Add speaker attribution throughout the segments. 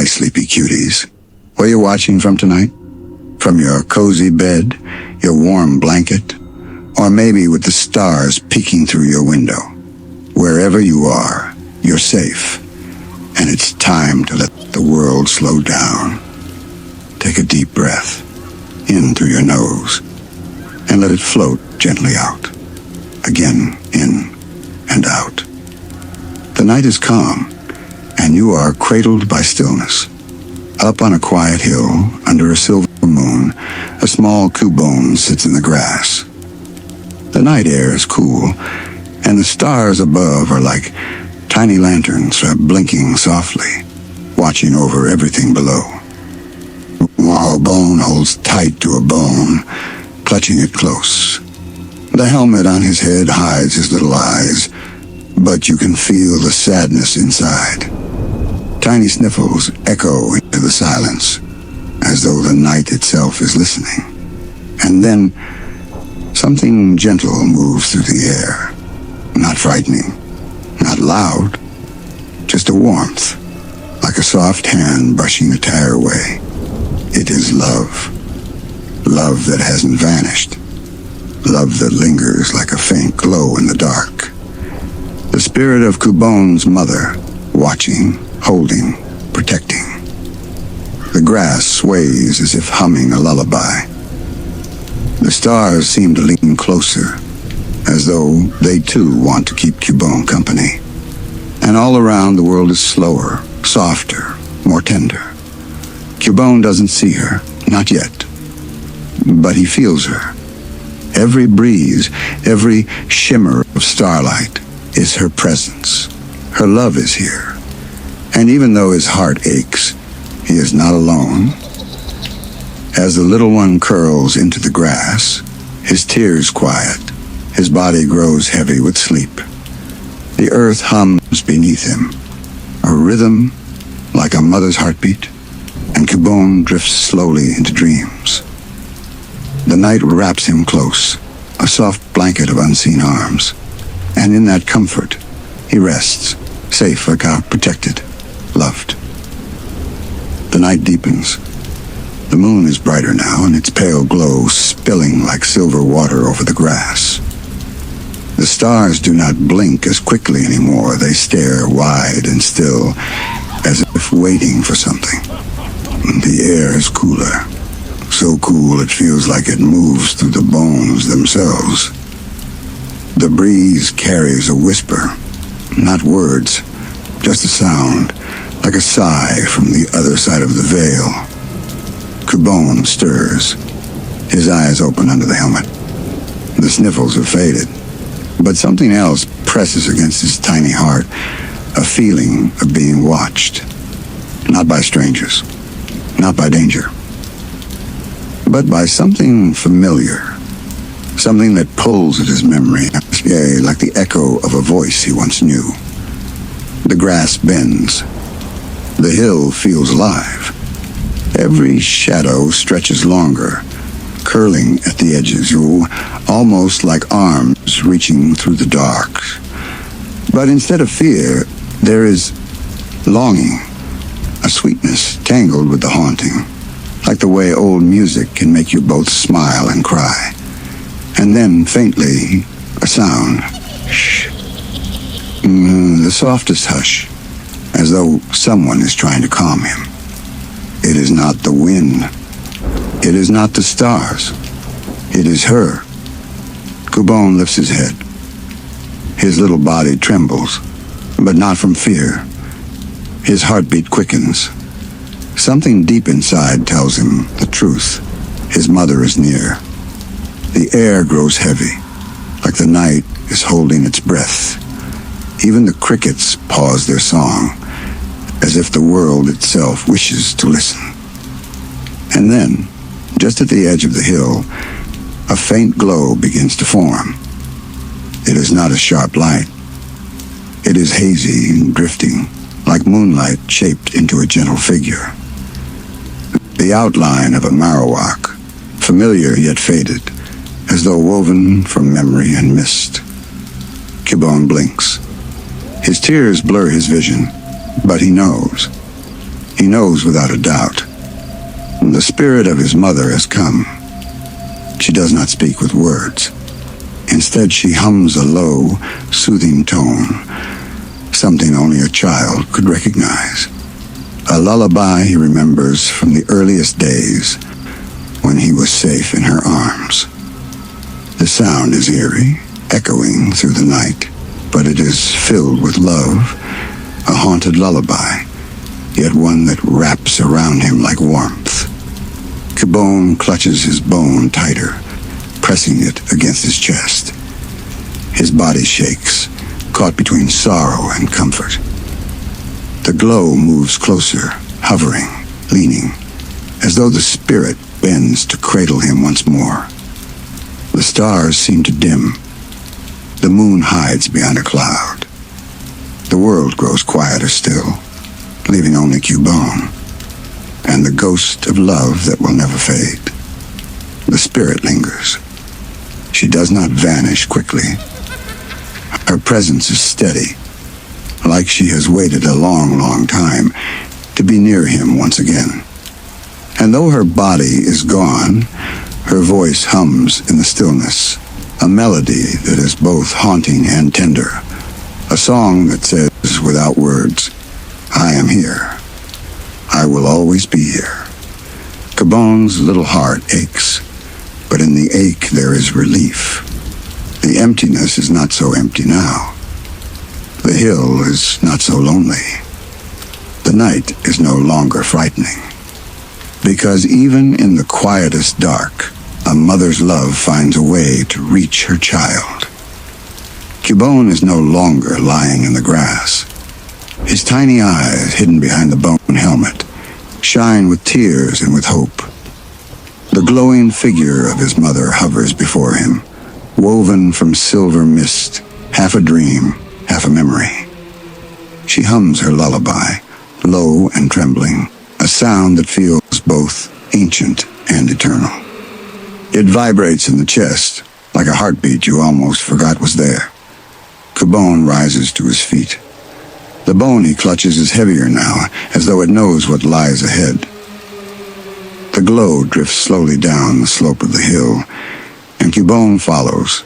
Speaker 1: sleepy cuties. Where you watching from tonight? From your cozy bed, your warm blanket, or maybe with the stars peeking through your window. Wherever you are, you're safe, and it's time to let the world slow down. Take a deep breath, in through your nose, and let it float gently out. Again, in and out. The night is calm, and you are cradled by stillness. Up on a quiet hill, under a silver moon, a small Cubone sits in the grass. The night air is cool, and the stars above are like tiny lanterns blinking softly, watching over everything below. While a bone holds tight to a bone, clutching it close. The helmet on his head hides his little eyes, but you can feel the sadness inside. Tiny sniffles echo into the silence, as though the night itself is listening. And then, something gentle moves through the air. Not frightening, not loud, just a warmth, like a soft hand brushing a tire away. It is love. Love that hasn't vanished. Love that lingers like a faint glow in the dark. The spirit of Cubone's mother, watching, holding, protecting. The grass sways as if humming a lullaby. The stars seem to lean closer, as though they too want to keep Cubone company. And all around the world is slower, softer, more tender. Cubone doesn't see her, not yet. But he feels her. Every breeze, every shimmer of starlight is her presence. Her love is here. And even though his heart aches, he is not alone. As the little one curls into the grass, his tears quiet, his body grows heavy with sleep. The earth hums beneath him, a rhythm like a mother's heartbeat, and Cubone drifts slowly into dreams. The night wraps him close, a soft blanket of unseen arms, and in that comfort, he rests, safe, protected, loved. The night deepens. The moon is brighter now, and its pale glow spilling like silver water over the grass. The stars do not blink as quickly anymore. They stare wide and still, as if waiting for something. The air is cooler. So cool it feels like it moves through the bones themselves. The breeze carries a whisper, not words, just a sound, like a sigh from the other side of the veil. Cubone stirs, his eyes open under the helmet. The sniffles have faded, but something else presses against his tiny heart, a feeling of being watched. Not by strangers, not by danger, but by something familiar, something that pulls at his memory, yea, like the echo of a voice he once knew. The grass bends. The hill feels alive. Every shadow stretches longer, curling at the edges, almost like arms reaching through the dark. But instead of fear, there is longing, a sweetness tangled with the haunting, like the way old music can make you both smile and cry. And then, faintly, a sound. Shh. The softest hush, as though someone is trying to calm him. It is not the wind. It is not the stars. It is her. Cubone lifts his head. His little body trembles, but not from fear. His heartbeat quickens. Something deep inside tells him the truth. His mother is near. The air grows heavy, like the night is holding its breath. Even the crickets pause their song, as if the world itself wishes to listen. And then, just at the edge of the hill, a faint glow begins to form. It is not a sharp light. It is hazy and drifting, like moonlight shaped into a gentle figure. The outline of a marowak, familiar yet faded, as though woven from memory and mist. Cubone blinks. His tears blur his vision, but he knows. He knows without a doubt. The spirit of his mother has come. She does not speak with words. Instead, she hums a low, soothing tone, something only a child could recognize. A lullaby he remembers from the earliest days when he was safe in her arms. The sound is eerie, echoing through the night, but it is filled with love, a haunted lullaby, yet one that wraps around him like warmth. Cubone clutches his bone tighter, pressing it against his chest. His body shakes, caught between sorrow and comfort. The glow moves closer, hovering, leaning, as though the spirit bends to cradle him once more. The stars seem to dim. The moon hides behind a cloud. The world grows quieter still, leaving only Cubone and the ghost of love that will never fade. The spirit lingers. She does not vanish quickly. Her presence is steady, like she has waited a long, long time to be near him once again. And though her body is gone, her voice hums in the stillness, a melody that is both haunting and tender, a song that says without words, I am here. I will always be here. Cubone's little heart aches, but in the ache there is relief. The emptiness is not so empty now. The hill is not so lonely. The night is no longer frightening. Because even in the quietest dark, a mother's love finds a way to reach her child. Cubone is no longer lying in the grass. His tiny eyes, hidden behind the bone helmet, shine with tears and with hope. The glowing figure of his mother hovers before him, woven from silver mist, half a dream, half a memory. She hums her lullaby, low and trembling, a sound that feels both ancient and eternal. It vibrates in the chest, like a heartbeat you almost forgot was there. Cubone rises to his feet. The bone he clutches is heavier now, as though it knows what lies ahead. The glow drifts slowly down the slope of the hill, and Cubone follows,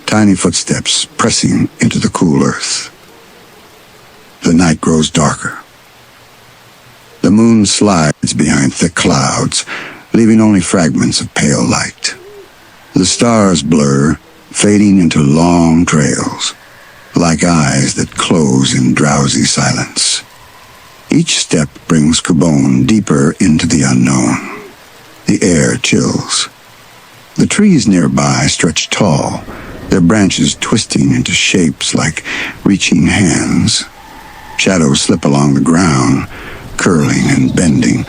Speaker 1: tiny footsteps pressing into the cool earth. The night grows darker. The moon slides behind thick clouds, leaving only fragments of pale light. The stars blur, fading into long trails, like eyes that close in drowsy silence. Each step brings Cubone deeper into the unknown. The air chills. The trees nearby stretch tall, their branches twisting into shapes like reaching hands. Shadows slip along the ground, curling and bending,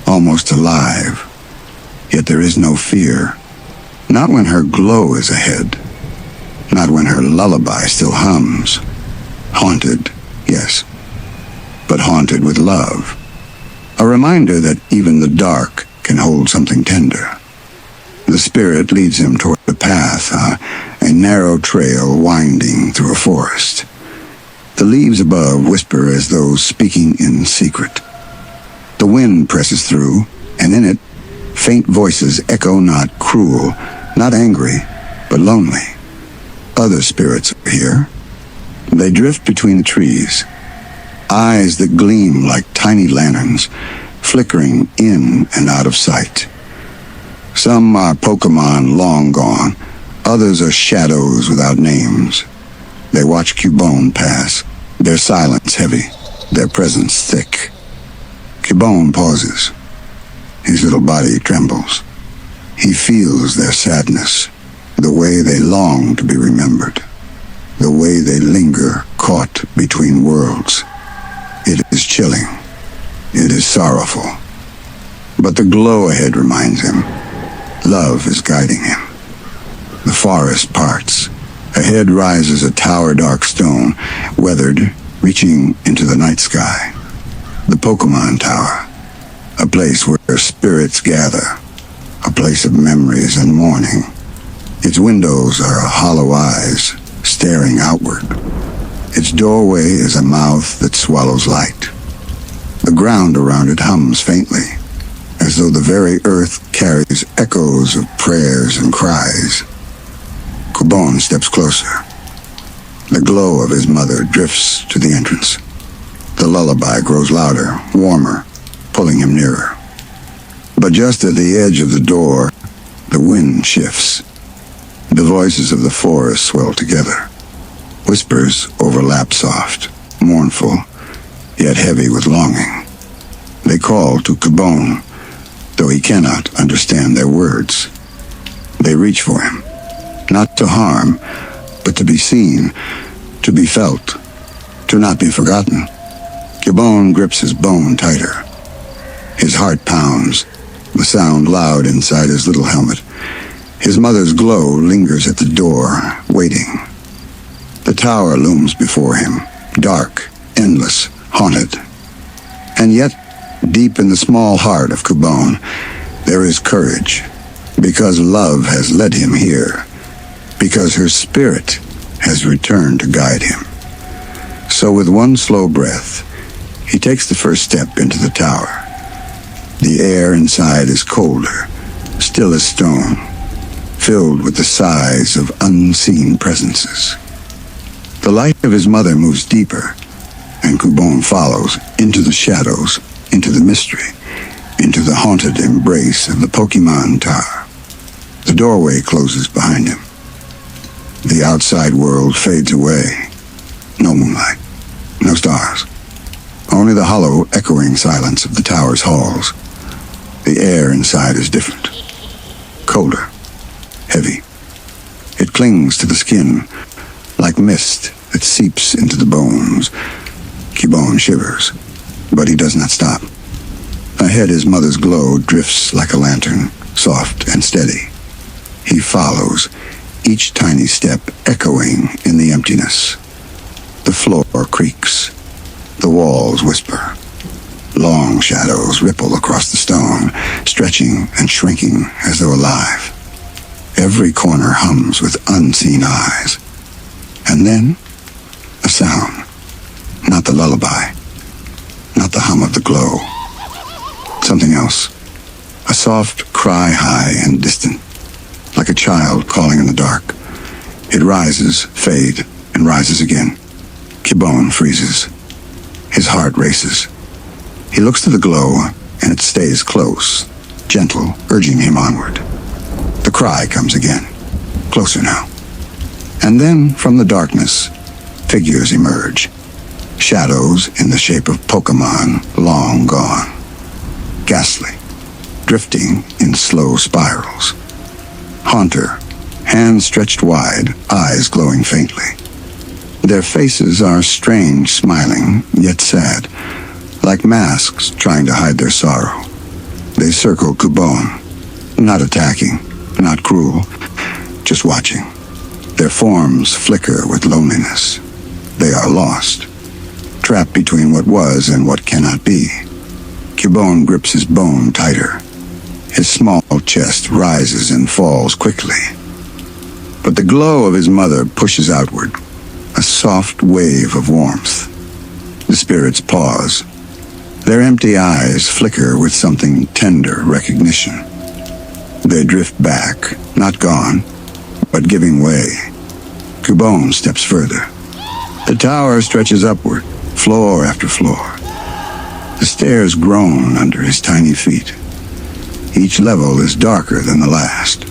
Speaker 1: almost alive. Yet there is no fear. Not when her glow is ahead. Not when her lullaby still hums. Haunted, yes, but haunted with love. A reminder that even the dark can hold something tender. The spirit leads him toward the path, a narrow trail winding through a forest. The leaves above whisper as though speaking in secret. The wind presses through, and in it, faint voices echo not cruel, not angry, but lonely. Other spirits are here. They drift between the trees, eyes that gleam like tiny lanterns, flickering in and out of sight. Some are Pokémon long gone, others are shadows without names. They watch Cubone pass, their silence heavy, their presence thick. Cubone pauses. His little body trembles. He feels their sadness, the way they long to be remembered, the way they linger caught between worlds. It is chilling. It is sorrowful. But the glow ahead reminds him. Love is guiding him. The forest parts. Ahead rises a tower dark stone, weathered, reaching into the night sky. The Pokémon Tower. A place where spirits gather. A place of memories and mourning. Its windows are hollow eyes, staring outward. Its doorway is a mouth that swallows light. The ground around it hums faintly, as though the very earth carries echoes of prayers and cries. Cubone steps closer. The glow of his mother drifts to the entrance. The lullaby grows louder, warmer, pulling him nearer. But just at the edge of the door, the wind shifts. The voices of the forest swell together. Whispers overlap soft, mournful, yet heavy with longing. They call to Cubone, though he cannot understand their words. They reach for him, not to harm, but to be seen, to be felt, to not be forgotten. Cubone grips his bone tighter. His heart pounds, the sound loud inside his little helmet. His mother's glow lingers at the door, waiting. The tower looms before him, dark, endless, haunted. And yet, deep in the small heart of Cubone, there is courage, because love has led him here, because her spirit has returned to guide him. So with one slow breath, he takes the first step into the tower. The air inside is colder, still as stone, filled with the sighs of unseen presences. The light of his mother moves deeper, and Cubone follows into the shadows, into the mystery, into the haunted embrace of the Pokémon tower. The doorway closes behind him. The outside world fades away. No moonlight, no stars. Only the hollow, echoing silence of the tower's halls. The air inside is different. Colder. Heavy. It clings to the skin, like mist that seeps into the bones. Cubone shivers, but he does not stop. Ahead, his mother's glow drifts like a lantern, soft and steady. He follows, each tiny step echoing in the emptiness. The floor creaks. The walls whisper. Long shadows ripple across the stone, stretching and shrinking as though alive. Every corner hums with unseen eyes. And then, a sound. Not the lullaby. Not the hum of the glow. Something else. A soft cry, high and distant, like a child calling in the dark. It rises, fades, and rises again. Cubone freezes. His heart races. He looks to the glow, and it stays close, gentle, urging him onward. The cry comes again, closer now. And then, from the darkness, figures emerge. Shadows in the shape of Pokémon, long gone. Ghastly, drifting in slow spirals. Haunter, hands stretched wide, eyes glowing faintly. Their faces are strange, smiling, yet sad, like masks trying to hide their sorrow. They circle Cubone, not attacking, not cruel, just watching. Their forms flicker with loneliness. They are lost, trapped between what was and what cannot be. Cubone grips his bone tighter. His small chest rises and falls quickly. But the glow of his mother pushes outward, a soft wave of warmth. The spirits pause. Their empty eyes flicker with something tender recognition. They drift back, not gone, but giving way. Cubone steps further. The tower stretches upward, floor after floor. The stairs groan under his tiny feet. Each level is darker than the last.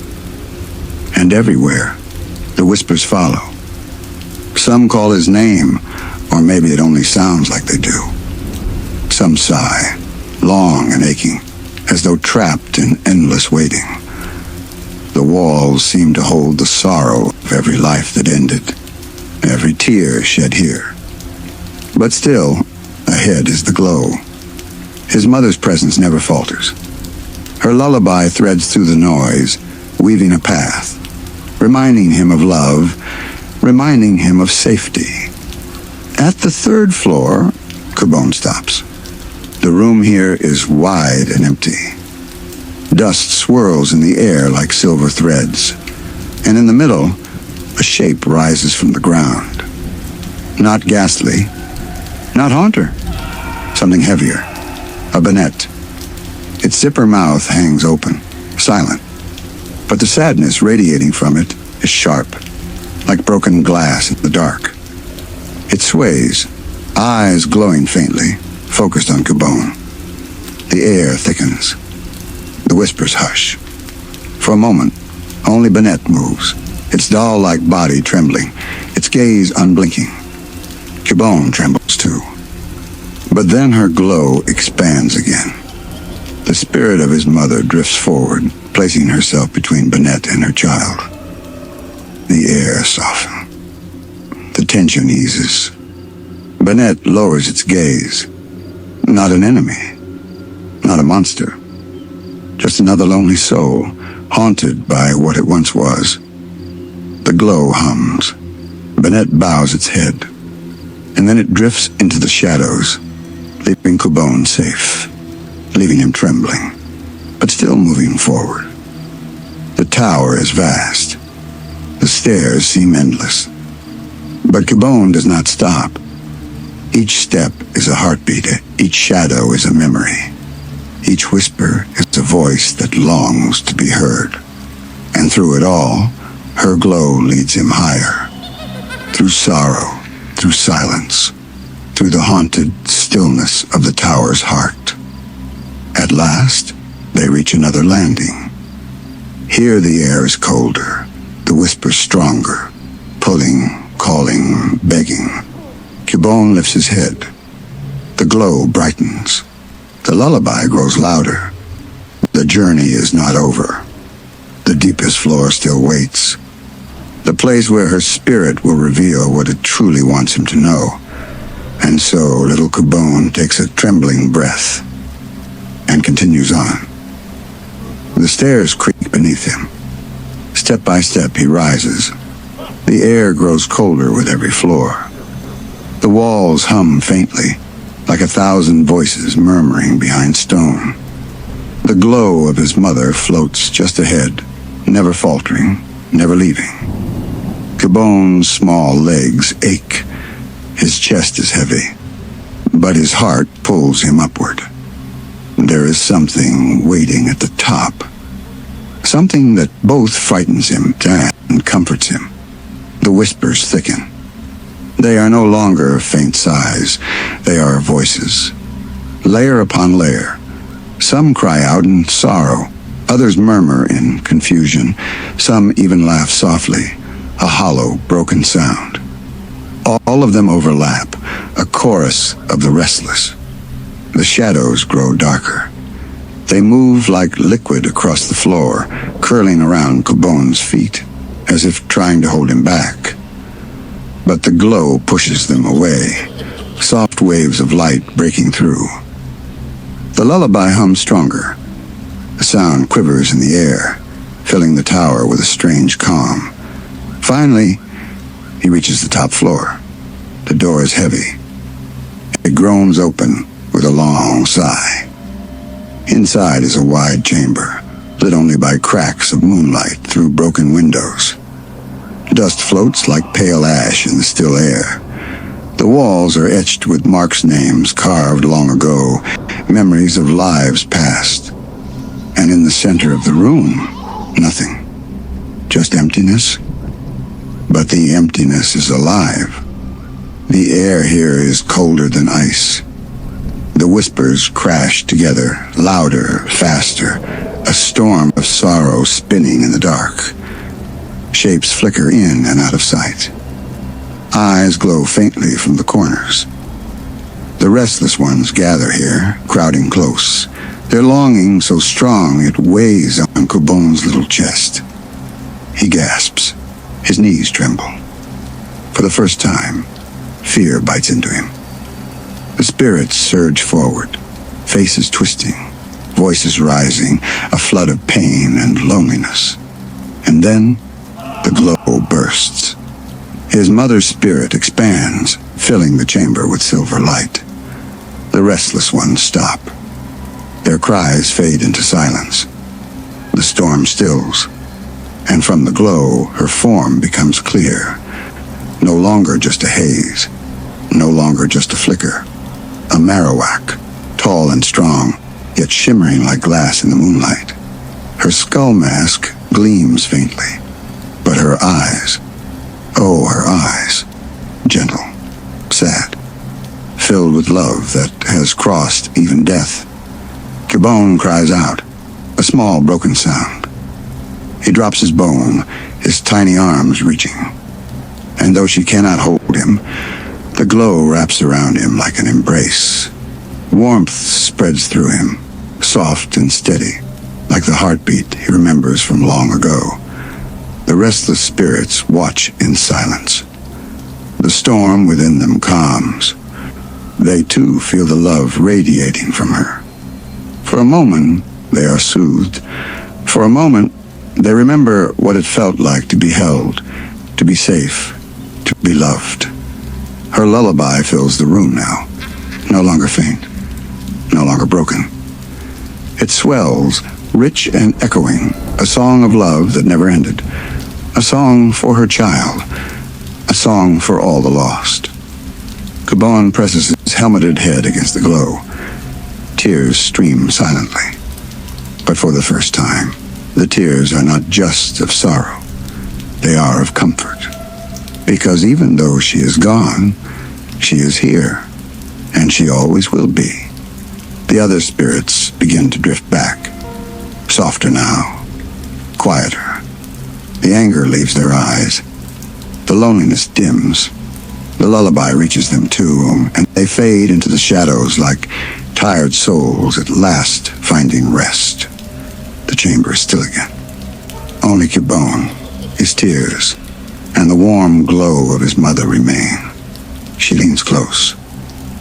Speaker 1: And everywhere, the whispers follow. Some call his name, or maybe it only sounds like they do. Some sigh, long and aching, as though trapped in endless waiting. The walls seem to hold the sorrow of every life that ended, every tear shed here. But still, ahead is the glow. His mother's presence never falters. Her lullaby threads through the noise, weaving a path, reminding him of love, reminding him of safety. At the third floor, Cubone stops. The room here is wide and empty. Dust swirls in the air like silver threads, and in the middle, a shape rises from the ground. Not ghastly, not haunter, something heavier, A Banette. Its zipper mouth hangs open, silent, but the sadness radiating from it is sharp, like broken glass in the dark. It sways, eyes glowing faintly, focused on Cubone. The air thickens. The whispers hush. For a moment, only Banette moves, its doll-like body trembling, its gaze unblinking. Cubone trembles too. But then her glow expands again. The spirit of his mother drifts forward, placing herself between Banette and her child. The air softens. The tension eases. Banette lowers its gaze. Not an enemy. Not a monster. Just another lonely soul, haunted by what it once was. The glow hums. Banette bows its head, and then it drifts into the shadows, leaving Cubone safe, leaving him trembling, but still moving forward. The tower is vast. The stairs seem endless. But Cubone does not stop. Each step is a heartbeat. Each shadow is a memory. Each whisper is a voice that longs to be heard. And through it all, her glow leads him higher. Through sorrow, through silence, through the haunted stillness of the tower's heart. At last, they reach another landing. Here the air is colder, the whispers stronger, pulling, calling, begging. Cubone lifts his head. The glow brightens. The lullaby grows louder. The journey is not over. The deepest floor still waits. The place where her spirit will reveal what it truly wants him to know. And so little Cubone takes a trembling breath and continues on. The stairs creak beneath him. Step by step he rises. The air grows colder with every floor. The walls hum faintly, like 1,000 voices murmuring behind stone. The glow of his mother floats just ahead, never faltering, never leaving. Cubone's small legs ache. His chest is heavy, but his heart pulls him upward. There is something waiting at the top. Something that both frightens him and comforts him. The whispers thicken. They are no longer faint sighs. They are voices. Layer upon layer. Some cry out in sorrow. Others murmur in confusion. Some even laugh softly, a hollow, broken sound. All of them overlap, a chorus of the restless. The shadows grow darker. They move like liquid across the floor, curling around Cubone's feet, as if trying to hold him back. But the glow pushes them away, soft waves of light breaking through. The lullaby hums stronger. The sound quivers in the air, filling the tower with a strange calm. Finally, he reaches the top floor. The door is heavy. It groans open with a long sigh. Inside is a wide chamber, lit only by cracks of moonlight through broken windows. Dust floats like pale ash in the still air. The walls are etched with Mark's names carved long ago, memories of lives past. And in the center of the room, nothing. Just emptiness. But the emptiness is alive. The air here is colder than ice. The whispers crash together, louder, faster, a storm of sorrow spinning in the dark. Shapes flicker in and out of sight. Eyes glow faintly from the corners. The restless ones gather here, crowding close. Their longing so strong it weighs on Cubone's little chest. He gasps. His knees tremble. For the first time, fear bites into him. The spirits surge forward, faces twisting, voices rising, a flood of pain and loneliness. And then, the glow bursts. His mother's spirit expands, filling the chamber with silver light. The restless ones stop. Their cries fade into silence. The storm stills, and from the glow, her form becomes clear. No longer just a haze, no longer just a flicker. A Marowak, tall and strong, yet shimmering like glass in the moonlight. Her skull mask gleams faintly, but her eyes, oh, her eyes, gentle, sad, filled with love that has crossed even death. Cubone cries out, a small broken sound. He drops his bone, his tiny arms reaching. And though she cannot hold him, the glow wraps around him like an embrace. Warmth spreads through him, soft and steady, like the heartbeat he remembers from long ago. The restless spirits watch in silence. The storm within them calms. They too feel the love radiating from her. For a moment, they are soothed. For a moment, they remember what it felt like to be held, to be safe, to be loved. Her lullaby fills the room now, no longer faint, no longer broken. It swells, rich and echoing, a song of love that never ended, a song for her child, a song for all the lost. Cubone presses his helmeted head against the glow. Tears stream silently. But for the first time, the tears are not just of sorrow. They are of comfort. Because even though she is gone, she is here, and she always will be. The other spirits begin to drift back, softer now, quieter. The anger leaves their eyes. The loneliness dims. The lullaby reaches them too, and they fade into the shadows like tired souls at last finding rest. The chamber is still again. Only Cubone, his tears, and the warm glow of his mother remain. She leans close.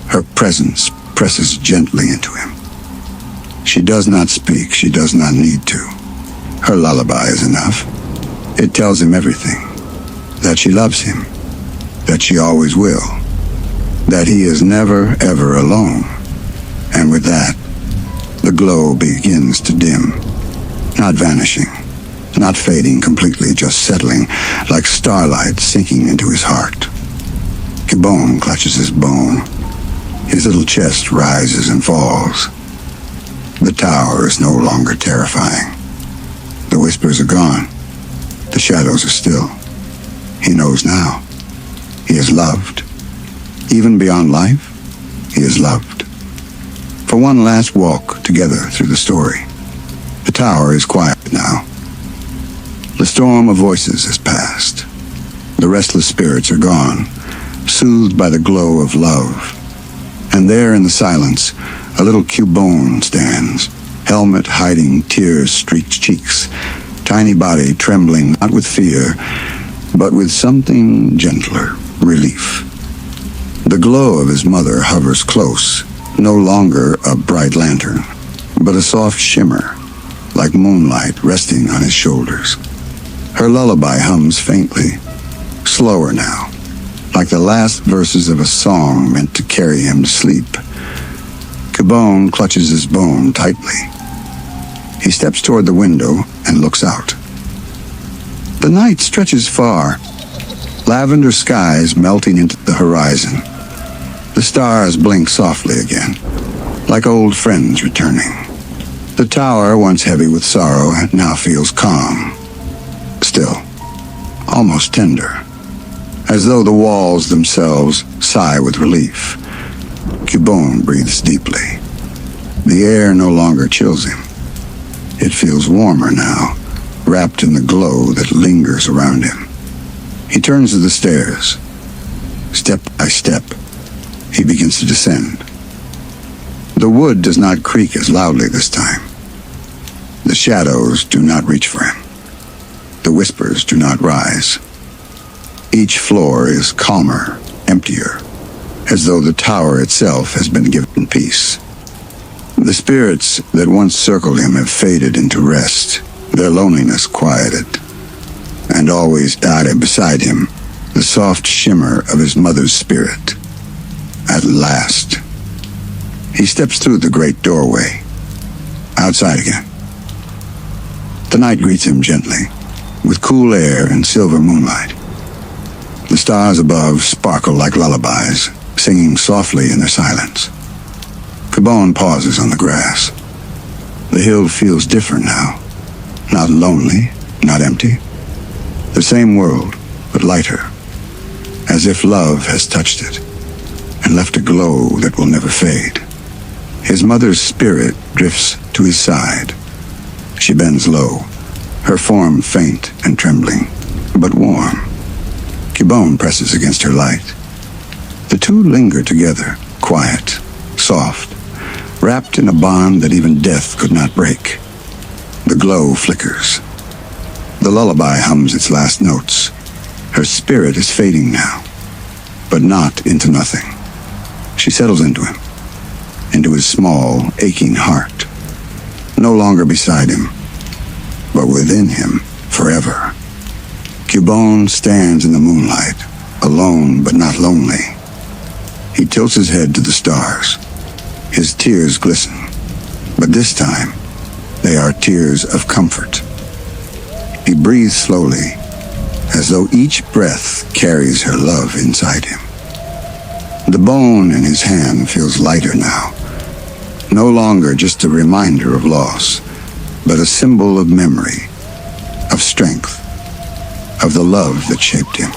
Speaker 1: Her presence presses gently into him. She does not speak. She does not need to. Her lullaby is enough. It tells him everything. That she loves him. That she always will. That he is never, ever alone. And with that, the glow begins to dim. Not vanishing. Not fading completely, just settling like starlight sinking into his heart. Cubone clutches his bone. His little chest rises and falls. The tower is no longer terrifying. The whispers are gone. The shadows are still. He knows now. He is loved. Even beyond life, he is loved. For one last walk together through the story. The tower is quiet now. The storm of voices has passed. The restless spirits are gone, soothed by the glow of love. And there in the silence, a little Cubone stands, helmet hiding tear-streaked cheeks, tiny body trembling not with fear, but with something gentler, relief. The glow of his mother hovers close, no longer a bright lantern, but a soft shimmer, like moonlight resting on his shoulders. Her lullaby hums faintly, slower now, like the last verses of a song meant to carry him to sleep. Cubone clutches his bone tightly. He steps toward the window and looks out. The night stretches far, lavender skies melting into the horizon. The stars blink softly again, like old friends returning. The tower, once heavy with sorrow, now feels calm. Still, almost tender, as though the walls themselves sigh with relief. Cubone breathes deeply. The air no longer chills him. It feels warmer now, wrapped in the glow that lingers around him. He turns to the stairs. Step by step, he begins to descend. The wood does not creak as loudly this time. The shadows do not reach for him. The whispers do not rise. Each floor is calmer, emptier, as though the tower itself has been given peace. The spirits that once circled him have faded into rest, their loneliness quieted. And always died beside him the soft shimmer of his mother's spirit. At last, he steps through the great doorway, outside again. The night greets him gently, with cool air and silver moonlight. The stars above sparkle like lullabies, singing softly in their silence. Cubone pauses on the grass. The hill feels different now. Not lonely, not empty. The same world, but lighter. As if love has touched it and left a glow that will never fade. His mother's spirit drifts to his side. She bends low, her form faint and trembling, but warm. Cubone presses against her light. The two linger together, quiet, soft, wrapped in a bond that even death could not break. The glow flickers. The lullaby hums its last notes. Her spirit is fading now, but not into nothing. She settles into him, into his small, aching heart. No longer beside him, but within him forever. Cubone stands in the moonlight, alone but not lonely. He tilts his head to the stars. His tears glisten, but this time they are tears of comfort. He breathes slowly, as though each breath carries her love inside him. The bone in his hand feels lighter now, no longer just a reminder of loss, but a symbol of memory, of strength, of the love that shaped him.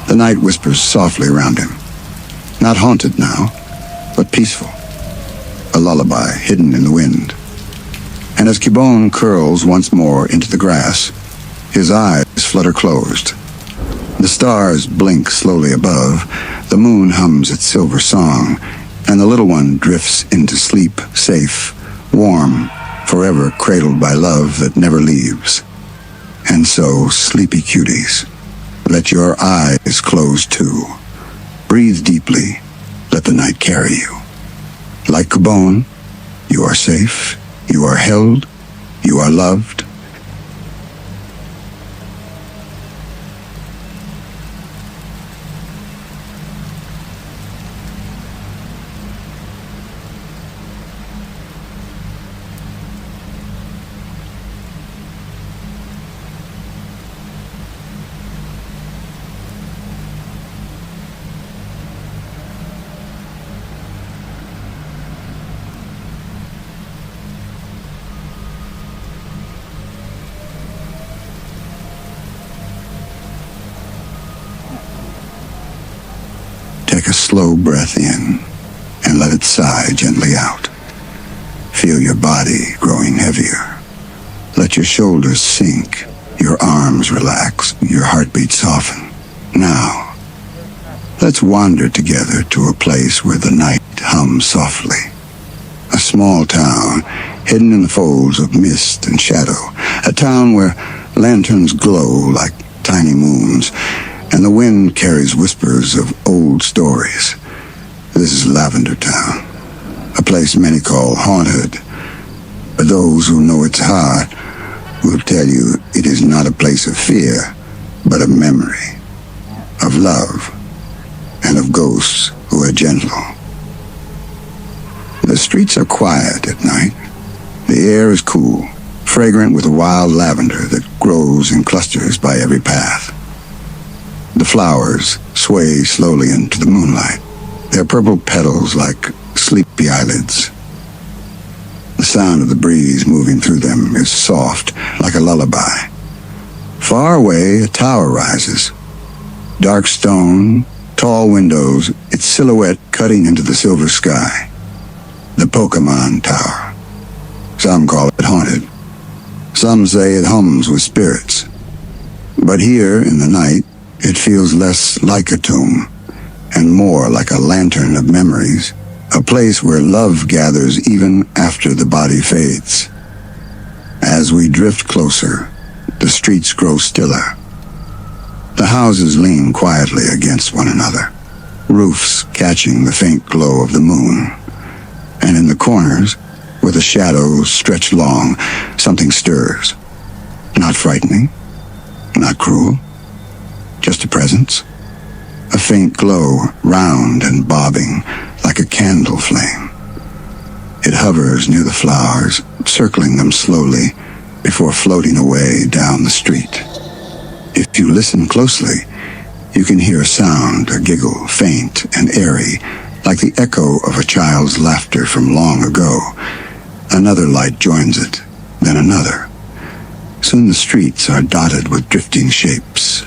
Speaker 1: The night whispers softly around him, not haunted now, but peaceful, a lullaby hidden in the wind. And as Cubone curls once more into the grass, his eyes flutter closed. The stars blink slowly above, the moon hums its silver song, and the little one drifts into sleep, safe, warm, forever cradled by love that never leaves. And so, sleepy cuties, let your eyes close too. Breathe deeply, let the night carry you. Like Cubone, you are safe, you are held, you are loved. Take a slow breath in and let it sigh gently out. Feel your body growing heavier. Let your shoulders sink, your arms relax, your heartbeat soften. Now, let's wander together to a place where the night hums softly. A small town hidden in the folds of mist and shadow. A town where lanterns glow like tiny moons, and the wind carries whispers of old stories. This is Lavender Town, a place many call haunted, but those who know its heart will tell you it is not a place of fear, but of memory, of love, and of ghosts who are gentle. The streets are quiet at night. The air is cool, fragrant with a wild lavender that grows in clusters by every path. The flowers sway slowly into the moonlight, their purple petals like sleepy eyelids. The sound of the breeze moving through them is soft, like a lullaby. Far away, a tower rises. Dark stone, tall windows, its silhouette cutting into the silver sky. The Pokémon Tower. Some call it haunted. Some say it hums with spirits. But here, in the night, it feels less like a tomb and more like a lantern of memories, a place where love gathers even after the body fades. As we drift closer, the streets grow stiller. The houses lean quietly against one another, roofs catching the faint glow of the moon. And in the corners, where the shadows stretch long, something stirs. Not frightening, not cruel, just a presence. A faint glow, round and bobbing, like a candle flame. It hovers near the flowers, circling them slowly, before floating away down the street. If you listen closely, you can hear a sound, a giggle, faint and airy, like the echo of a child's laughter from long ago. Another light joins it, then another. Soon the streets are dotted with drifting shapes.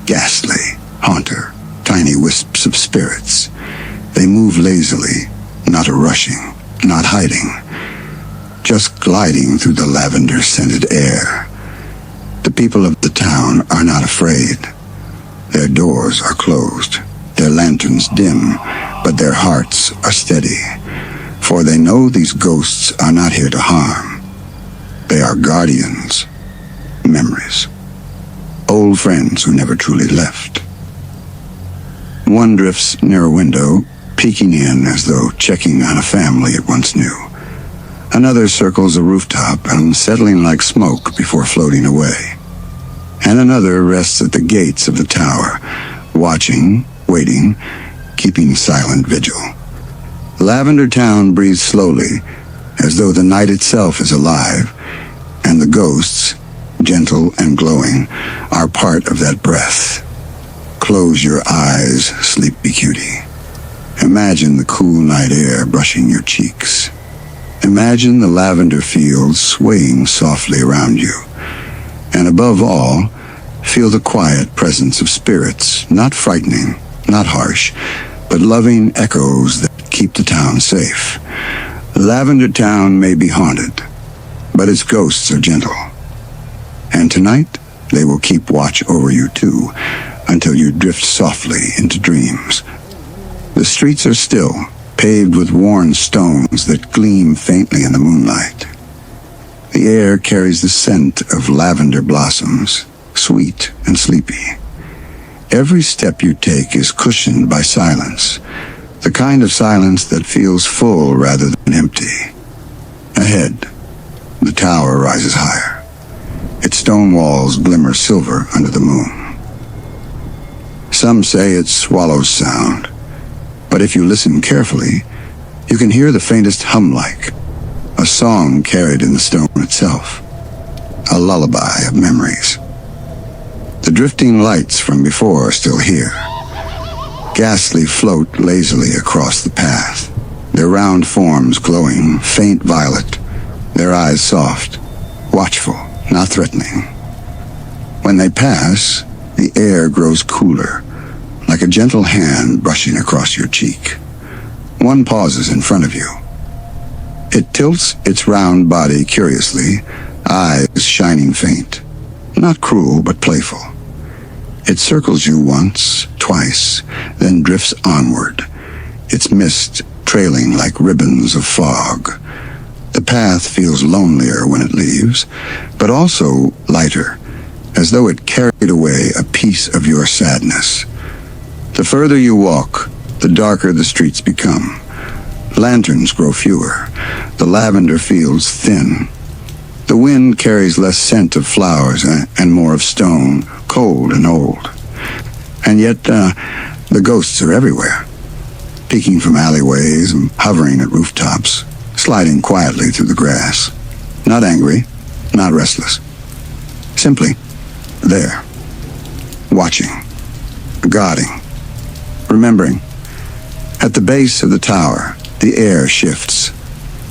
Speaker 1: Ghastly, haunter, tiny wisps of spirits. They move lazily, not a rushing, not hiding, just gliding through the lavender-scented air. The people of the town are not afraid. Their doors are closed, their lanterns dim, but their hearts are steady, for they know these ghosts are not here to harm. They are guardians, memories, old friends who never truly left. One drifts near a window, peeking in as though checking on a family it once knew. Another circles a rooftop, unsettling like smoke before floating away. And another rests at the gates of the tower, watching, waiting, keeping silent vigil. Lavender Town breathes slowly, as though the night itself is alive, and the ghosts, gentle and glowing, are part of that breath. Close your eyes, sleepy cutie. Imagine the cool night air brushing your cheeks. Imagine the lavender fields swaying softly around you. And above all, feel the quiet presence of spirits, not frightening, not harsh, but loving echoes that keep the town safe. Lavender Town may be haunted, but its ghosts are gentle. And tonight, they will keep watch over you too, until you drift softly into dreams. The streets are still, paved with worn stones that gleam faintly in the moonlight. The air carries the scent of lavender blossoms, sweet and sleepy. Every step you take is cushioned by silence, the kind of silence that feels full rather than empty. Ahead, the tower rises higher. Its stone walls glimmer silver under the moon. Some say it's swallows' sound, but if you listen carefully, you can hear the faintest hum-like, a song carried in the stone itself, a lullaby of memories. The drifting lights from before are still here. Ghastly float lazily across the path, their round forms glowing faint violet, their eyes soft, watchful, not threatening. When they pass, the air grows cooler, like a gentle hand brushing across your cheek. One pauses in front of you. It tilts its round body curiously, eyes shining faint, not cruel but playful. It circles you once, twice, then drifts onward, its mist trailing like ribbons of fog. The path feels lonelier when it leaves, but also lighter, as though it carried away a piece of your sadness. The further you walk, the darker the streets become. Lanterns grow fewer, the lavender fields thin. The wind carries less scent of flowers and more of stone, cold and old. And yet, the ghosts are everywhere, peeking from alleyways and hovering at rooftops, sliding quietly through the grass. Not angry, not restless. Simply there, watching, guarding, remembering. At the base of the tower, the air shifts.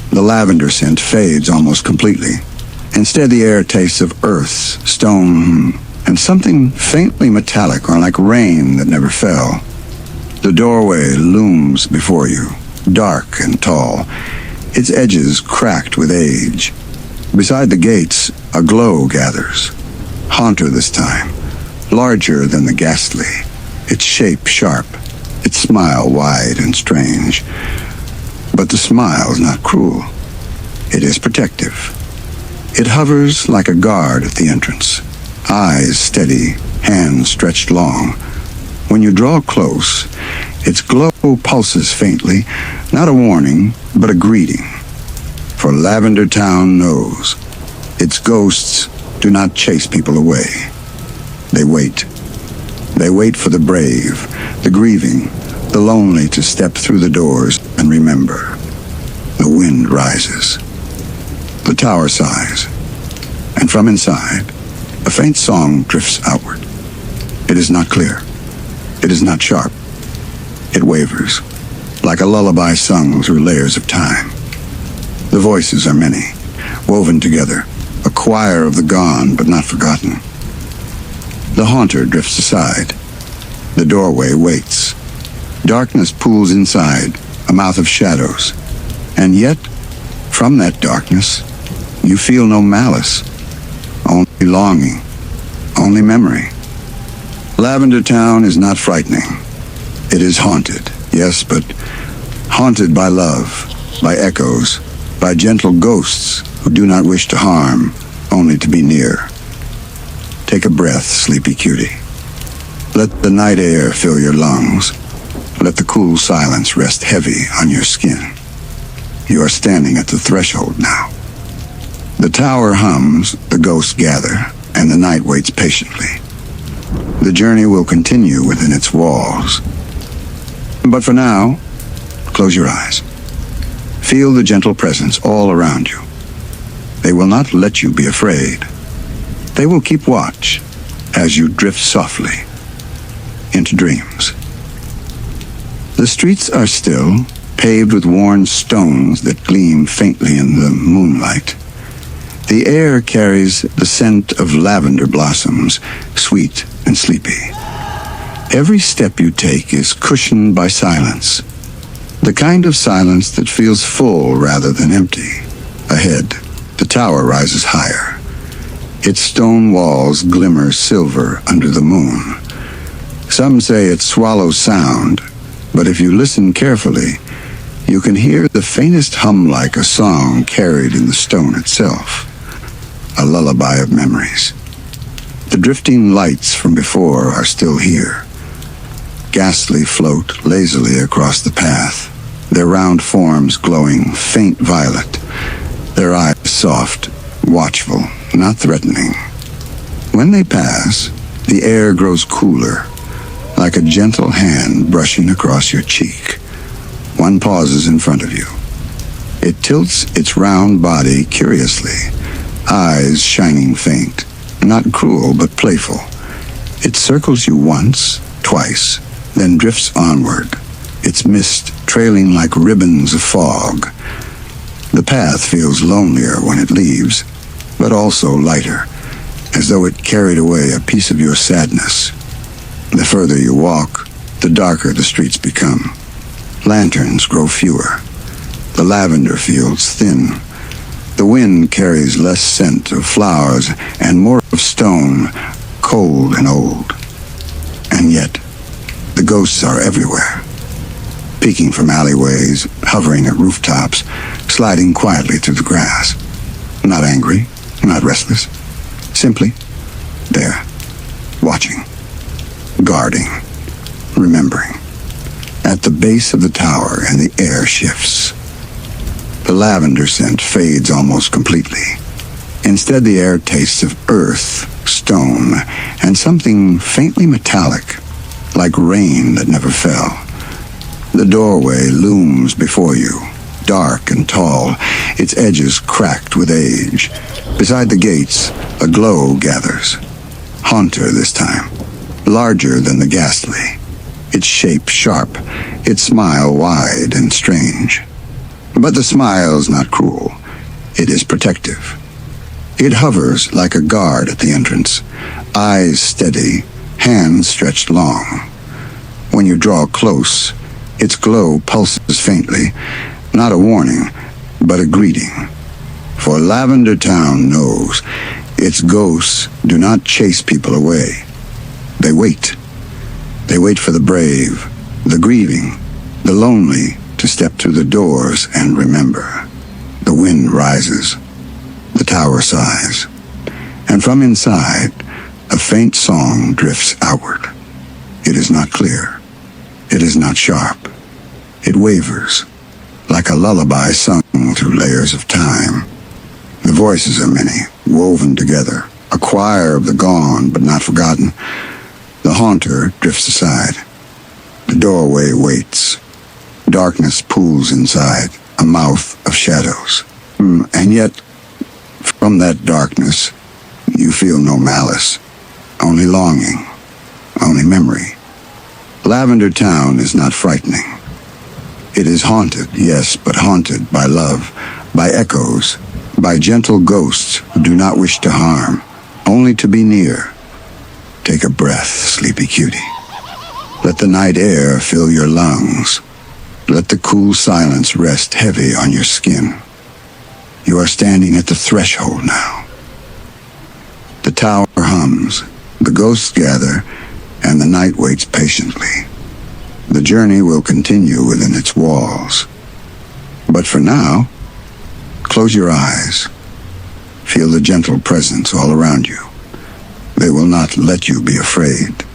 Speaker 1: The lavender scent fades almost completely. Instead, the air tastes of earth, stone, and something faintly metallic or like rain that never fell. The doorway looms before you, dark and tall, its edges cracked with age. Beside the gates, a glow gathers. Haunter this time, larger than the ghastly, its shape sharp, its smile wide and strange. But the smile is not cruel. It is protective. It hovers like a guard at the entrance, eyes steady, hands stretched long. When you draw close, its glow pulses faintly, not a warning, but a greeting. For Lavender Town knows its ghosts do not chase people away. They wait. They wait for the brave, the grieving, the lonely to step through the doors and remember. The wind rises. The tower sighs, and from inside, a faint song drifts outward. It is not clear. It is not sharp. It wavers, like a lullaby sung through layers of time. The voices are many, woven together, a choir of the gone but not forgotten. The haunter drifts aside. The doorway waits. Darkness pools inside, a mouth of shadows. And yet, from that darkness, you feel no malice, only longing, only memory. Lavender Town is not frightening. It is haunted, yes, but haunted by love, by echoes, by gentle ghosts who do not wish to harm, only to be near. Take a breath, sleepy cutie. Let the night air fill your lungs. Let the cool silence rest heavy on your skin. You are standing at the threshold now. The tower hums, the ghosts gather, and the night waits patiently. The journey will continue within its walls. But for now, close your eyes. Feel the gentle presence all around you. They will not let you be afraid. They will keep watch as you drift softly into dreams. The streets are still, paved with worn stones that gleam faintly in the moonlight. The air carries the scent of lavender blossoms, sweet and sleepy. Every step you take is cushioned by silence, the kind of silence that feels full rather than empty. Ahead, the tower rises higher. Its stone walls glimmer silver under the moon. Some say it swallows sound, but if you listen carefully, you can hear the faintest hum like a song carried in the stone itself, a lullaby of memories. The drifting lights from before are still here. Ghastly float lazily across the path, their round forms glowing faint violet, their eyes soft, watchful, not threatening. When they pass, the air grows cooler, like a gentle hand brushing across your cheek. One pauses in front of you. It tilts its round body curiously, eyes shining faint, not cruel but playful. It circles you once, twice, then drifts onward, its mist trailing like ribbons of fog. The path feels lonelier when it leaves, but also lighter, as though it carried away a piece of your sadness. The further you walk, the darker the streets become. Lanterns grow fewer. The lavender fields thin. The wind carries less scent of flowers and more of stone, cold and old. And yet, the ghosts are everywhere. Peeking from alleyways, hovering at rooftops, sliding quietly through the grass. Not angry, not restless. Simply there, watching, guarding, remembering. At the base of the tower and the air shifts. The lavender scent fades almost completely. Instead, the air tastes of earth, stone, and something faintly metallic, like rain that never fell. The doorway looms before you, dark and tall, its edges cracked with age. Beside the gates, a glow gathers. Haunter this time, larger than the ghastly. Its shape sharp, its smile wide and strange. But the smile's not cruel. It is protective. It hovers like a guard at the entrance, eyes steady, hands stretched long. When you draw close, its glow pulses faintly, not a warning, but a greeting. For Lavender Town knows its ghosts do not chase people away. They wait. They wait for the brave, the grieving, the lonely to step through the doors and remember. The wind rises. The tower sighs. And from inside, a faint song drifts outward. It is not clear. It is not sharp. It wavers, like a lullaby sung through layers of time. The voices are many, woven together, a choir of the gone but not forgotten. The haunter drifts aside. The doorway waits. Darkness pools inside, a mouth of shadows. And yet, from that darkness, you feel no malice, only longing, only memory. Lavender Town is not frightening. It is haunted, yes, but haunted by love, by echoes, by gentle ghosts who do not wish to harm, only to be near. Take a breath, sleepy cutie. Let the night air fill your lungs. Let the cool silence rest heavy on your skin. You are standing at the threshold now. The tower hums, the ghosts gather, and the night waits patiently. The journey will continue within its walls. But for now, close your eyes. Feel the gentle presence all around you. They will not let you be afraid.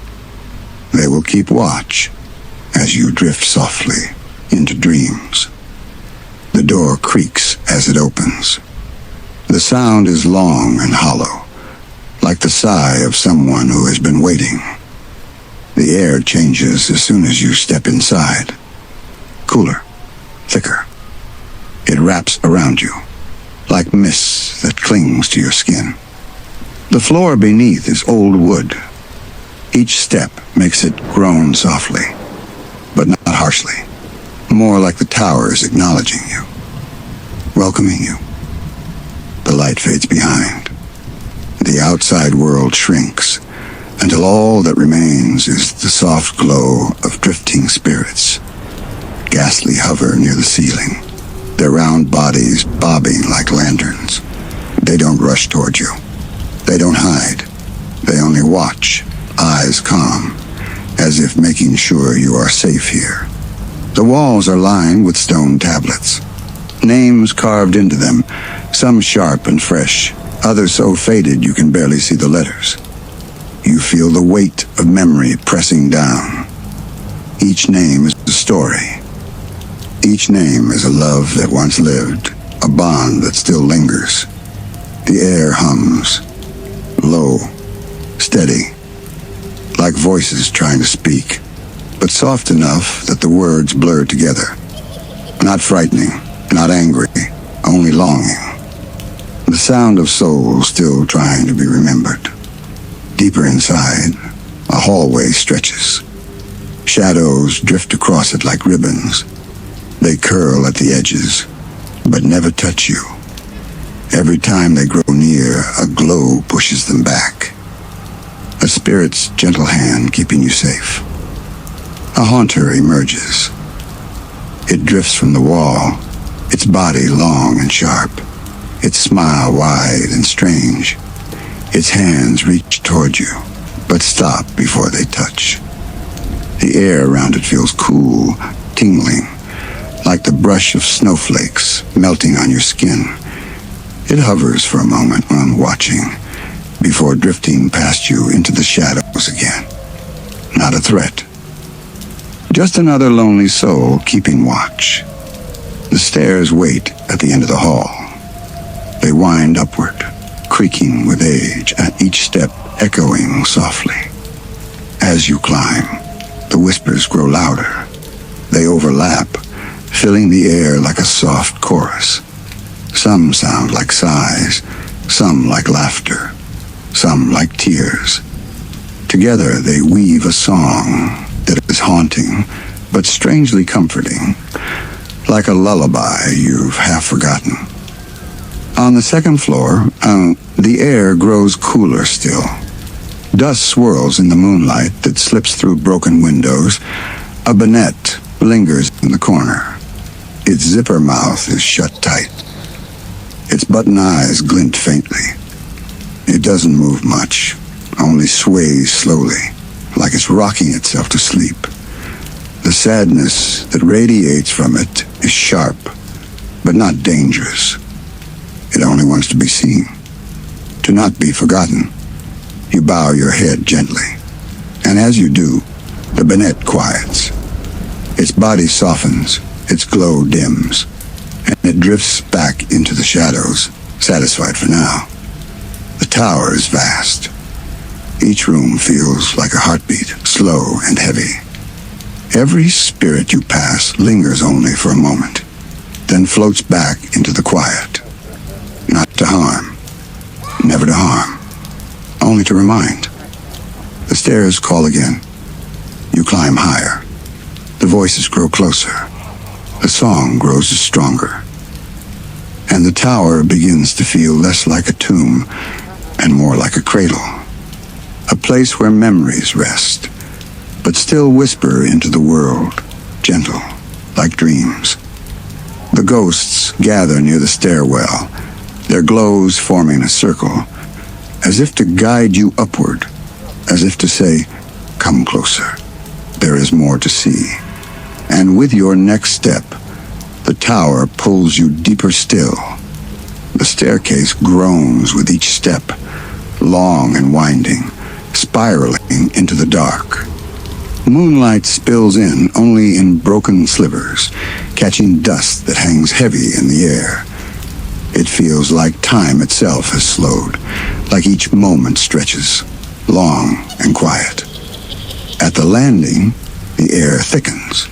Speaker 1: They will keep watch as you drift softly into dreams. The door creaks as it opens. The sound is long and hollow, like the sigh of someone who has been waiting. The air changes as soon as you step inside. Cooler, thicker. It wraps around you, like mist that clings to your skin. The floor beneath is old wood. Each step makes it groan softly, but not harshly. More like the tower is acknowledging you, welcoming you. The light fades behind. The outside world shrinks until all that remains is the soft glow of drifting spirits. Ghastly hover near the ceiling, their round bodies bobbing like lanterns. They don't rush toward you. They don't hide. They only watch, eyes calm, as if making sure you are safe here. The walls are lined with stone tablets, names carved into them, some sharp and fresh, others so faded you can barely see the letters. You feel the weight of memory pressing down. Each name is a story. Each name is a love that once lived, a bond that still lingers. The air hums, low, steady, like voices trying to speak, but soft enough that the words blur together. Not frightening, not angry, only longing. The sound of souls still trying to be remembered. Deeper inside, a hallway stretches. Shadows drift across it like ribbons. They curl at the edges, but never touch you. Every time they grow near, a glow pushes them back. A spirit's gentle hand keeping you safe. A haunter emerges. It drifts from the wall, its body long and sharp, its smile wide and strange. Its hands reach toward you, but stop before they touch. The air around it feels cool, tingling, like the brush of snowflakes melting on your skin. It hovers for a moment while watching, before drifting past you into the shadows again. Not a threat. Just another lonely soul keeping watch. The stairs wait at the end of the hall. They wind upward, creaking with age, at each step echoing softly. As you climb, the whispers grow louder. They overlap, filling the air like a soft chorus. Some sound like sighs, some like laughter, some like tears. Together they weave a song that is haunting, but strangely comforting, like a lullaby you've half forgotten. On the second floor, the air grows cooler still. Dust swirls in the moonlight that slips through broken windows. A Banette lingers in the corner. Its zipper mouth is shut tight. Its button eyes glint faintly. It doesn't move much, only sways slowly, like it's rocking itself to sleep. The sadness that radiates from it is sharp, but not dangerous. It only wants to be seen, to not be forgotten. You bow your head gently, and as you do, the Banette quiets. Its body softens, its glow dims, and it drifts back into the shadows, satisfied for now. The tower is vast. Each room feels like a heartbeat, slow and heavy. Every spirit you pass lingers only for a moment, then floats back into the quiet. Not to harm, never to harm, only to remind. The stairs call again. You climb higher. The voices grow closer. the song grows stronger, and the tower begins to feel less like a tomb and more like a cradle, a place where memories rest, but still whisper into the world, gentle, like dreams. The ghosts gather near the stairwell, their glows forming a circle, as if to guide you upward, as if to say, "Come closer, there is more to see." And with your next step, the tower pulls you deeper still. The staircase groans with each step, long and winding, spiraling into the dark. Moonlight spills in only in broken slivers, catching dust that hangs heavy in the air. It feels like time itself has slowed, like each moment stretches, long and quiet. At the landing, the air thickens.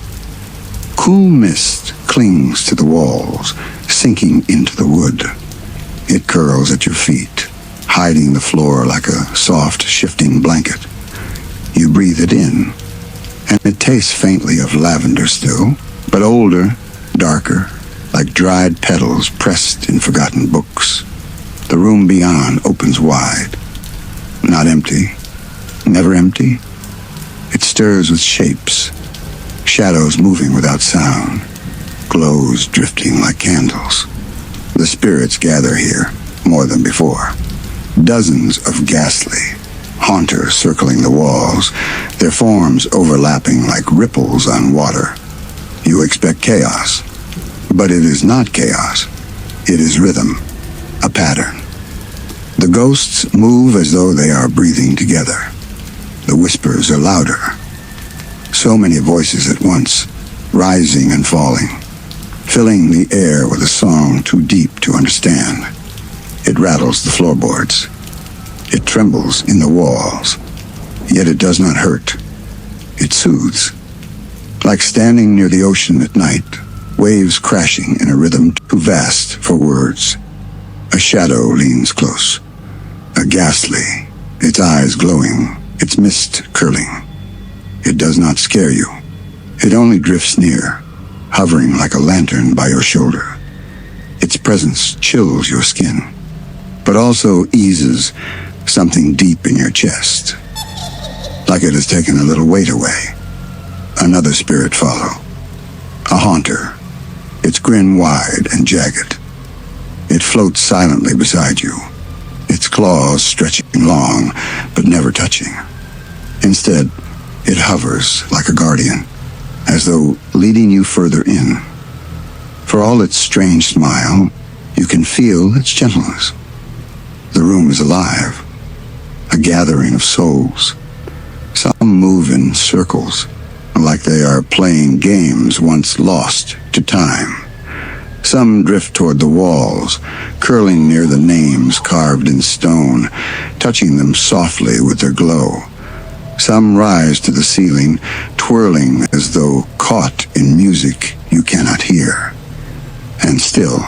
Speaker 1: Cool mist clings to the walls, sinking into the wood. It curls at your feet, hiding the floor like a soft, shifting blanket. You breathe it in, and it tastes faintly of lavender still, but older, darker, like dried petals pressed in forgotten books. The room beyond opens wide. Not empty, never empty. It stirs with shapes, shadows moving without sound, glows drifting like candles. The spirits gather here, more than before. Dozens of ghastly haunters circling the walls, their forms overlapping like ripples on water. You expect chaos, but it is not chaos. It is rhythm, a pattern. The ghosts move as though they are breathing together. The whispers are louder. So many voices at once, rising and falling, filling the air with a song too deep to understand. It rattles the floorboards. It trembles in the walls, yet it does not hurt. It soothes. Like standing near the ocean at night, waves crashing in a rhythm too vast for words. A shadow leans close, a ghastly, its eyes glowing, its mist curling. It does not scare you. It only drifts near, hovering like a lantern by your shoulder. Its presence chills your skin, but also eases something deep in your chest. Like it has taken a little weight away. Another spirit follow. A haunter, its grin wide and jagged. It floats silently beside you, its claws stretching long, but never touching. Instead, it hovers like a guardian, as though leading you further in. For all its strange smile, you can feel its gentleness. The room is alive, a gathering of souls. Some move in circles, like they are playing games once lost to time. Some drift toward the walls, curling near the names carved in stone, touching them softly with their glow. Some rise to the ceiling, twirling as though caught in music you cannot hear. And still,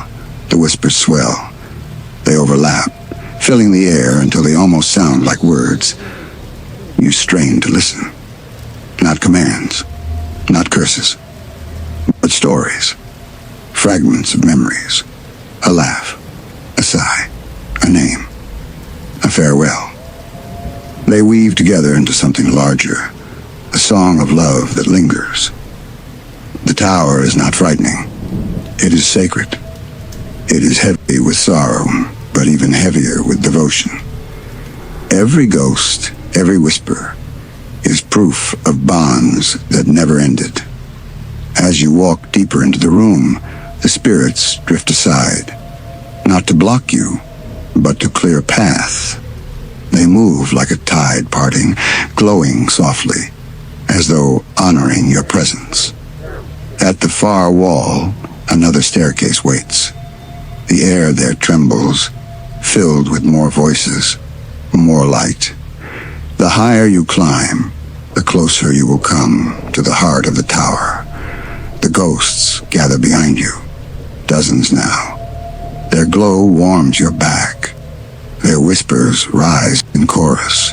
Speaker 1: the whispers swell. They overlap, filling the air until they almost sound like words. You strain to listen. Not commands, not curses, but stories. Fragments of memories. A laugh, a sigh, a name, a farewell. They weave together into something larger, a song of love that lingers. The tower is not frightening. It is sacred. It is heavy with sorrow, but even heavier with devotion. Every ghost, every whisper, is proof of bonds that never ended. As you walk deeper into the room, the spirits drift aside, not to block you, but to clear a path. They move like a tide parting, glowing softly, as though honoring your presence. At the far wall, another staircase waits. The air there trembles, filled with more voices, more light. The higher you climb, the closer you will come to the heart of the tower. The ghosts gather behind you, dozens now. Their glow warms your back. Their whispers rise in chorus.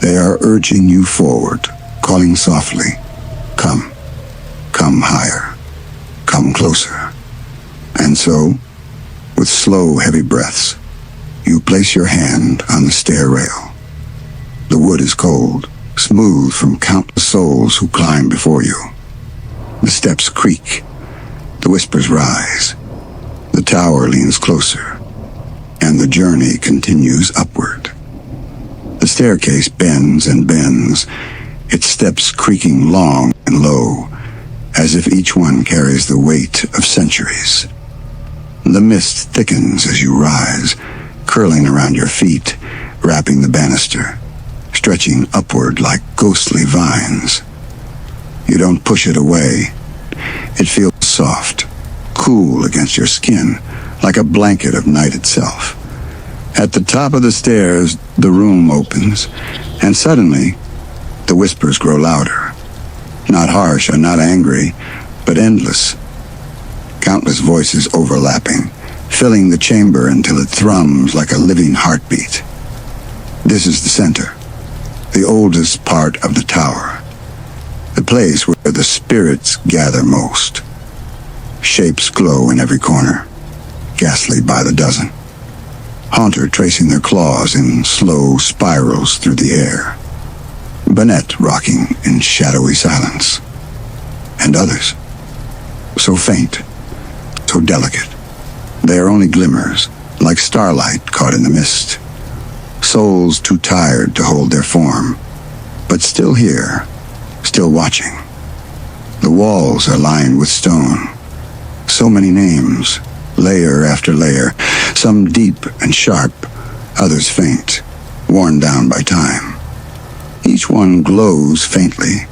Speaker 1: They are urging you forward, calling softly, "Come, come higher, come." come closer. And so, with slow, heavy breaths, you place your hand on the stair rail. The wood is cold, smooth from countless souls who climb before you. The steps creak. The whispers rise. The tower leans closer, and the journey continues upward. The staircase bends and bends, its steps creaking long and low, as if each one carries the weight of centuries. The mist thickens as you rise, curling around your feet, wrapping the banister, stretching upward like ghostly vines. You don't push it away. It feels soft, cool against your skin, like a blanket of night itself. At the top of the stairs, the room opens, and suddenly, the whispers grow louder. Not harsh or not angry, but endless. Countless voices overlapping, filling the chamber until it thrums like a living heartbeat. This is the center, the oldest part of the tower, the place where the spirits gather most. Shapes glow in every corner, ghastly by the dozen. Haunter tracing their claws in slow spirals through the air. Banette rocking in shadowy silence. And others, so faint, so delicate. They are only glimmers, like starlight caught in the mist. Souls too tired to hold their form, but still here, still watching. The walls are lined with stone. So many names, layer after layer, some deep and sharp, others faint, worn down by time. Each one glows faintly,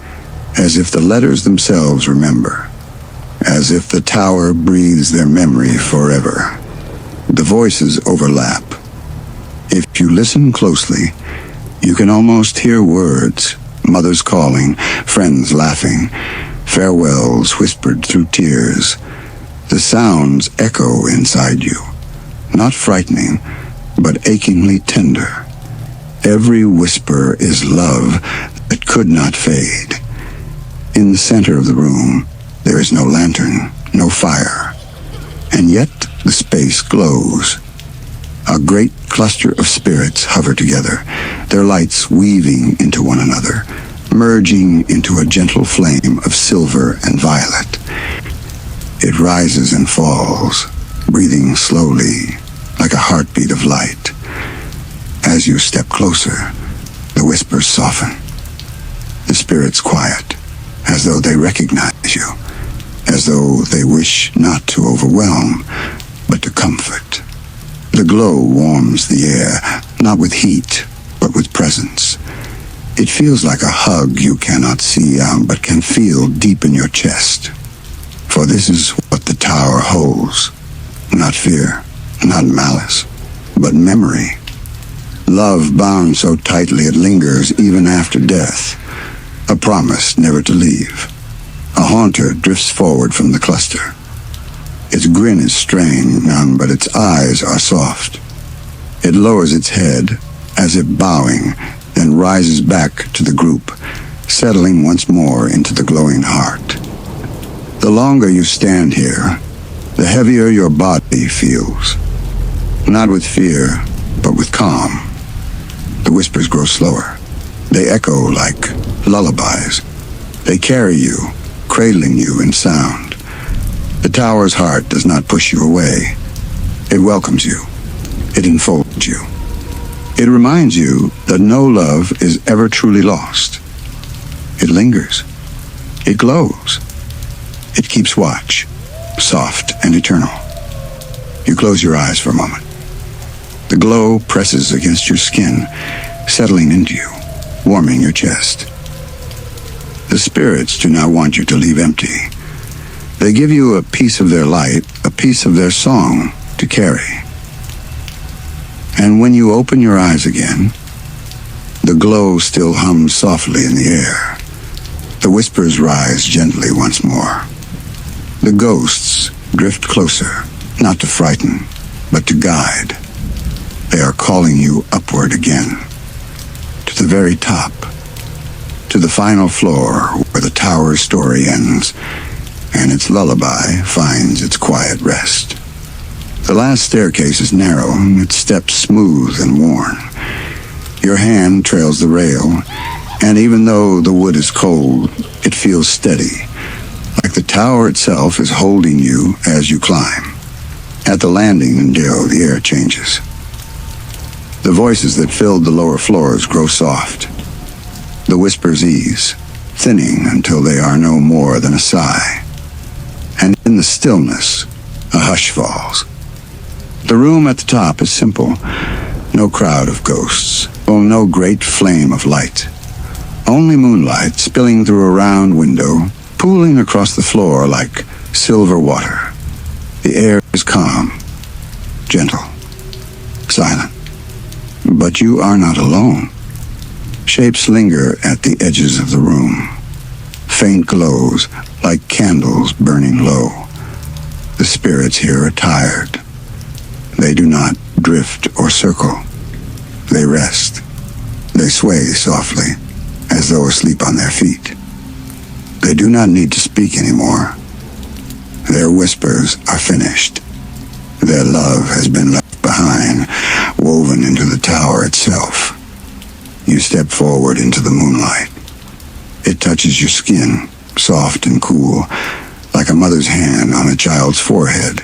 Speaker 1: as if the letters themselves remember, as if the tower breathes their memory forever. The voices overlap. If you listen closely, you can almost hear words, mothers calling, friends laughing, farewells whispered through tears. The sounds echo inside you, not frightening, but achingly tender. Every whisper is love that could not fade. In the center of the room, there is no lantern, no fire, and yet the space glows. A great cluster of spirits hover together, their lights weaving into one another, merging into a gentle flame of silver and violet. It rises and falls, breathing slowly, like a heartbeat of light. As you step closer, the whispers soften. The spirits quiet, as though they recognize you, as though they wish not to overwhelm, but to comfort. The glow warms the air, not with heat, but with presence. It feels like a hug you cannot see, but can feel deep in your chest. For this is what the tower holds. Not fear, not malice, but memory. Love bound so tightly it lingers even after death. A promise never to leave. A haunter drifts forward from the cluster. Its grin is strained, but its eyes are soft. It lowers its head, as if bowing, then rises back to the group, settling once more into the glowing heart. The longer you stand here, the heavier your body feels. Not with fear, but with calm. The whispers grow slower. They echo like lullabies. They carry you, cradling you in sound. The tower's heart does not push you away. It welcomes you. It enfolds you. It reminds you that no love is ever truly lost. It lingers. It glows. It keeps watch, soft and eternal. You close your eyes for a moment. The glow presses against your skin, settling into you, warming your chest. The spirits do not want you to leave empty. They give you a piece of their light, a piece of their song to carry. And when you open your eyes again, the glow still hums softly in the air. The whispers rise gently once more. The ghosts drift closer, not to frighten, but to guide. They are calling you upward again, to the very top, to the final floor where the tower's story ends, and its lullaby finds its quiet rest. The last staircase is narrow, its steps smooth and worn. Your hand trails the rail, and even though the wood is cold, it feels steady, like the tower itself is holding you as you climb. At the landing in Dio, the air changes. The voices that filled the lower floors grow soft. The whispers ease, thinning until they are no more than a sigh. And in the stillness, a hush falls. The room at the top is simple. No crowd of ghosts, no great flame of light. Only moonlight spilling through a round window, pooling across the floor like silver water. The air is calm, gentle, silent. But you are not alone. Shapes linger at the edges of the room. Faint glows like candles burning low. The spirits here are tired. They do not drift or circle. They rest. They sway softly, as though asleep on their feet. They do not need to speak anymore. Their whispers are finished. Their love has been left behind, woven into the tower itself. You step forward into the moonlight. It touches your skin, soft and cool, like a mother's hand on a child's forehead.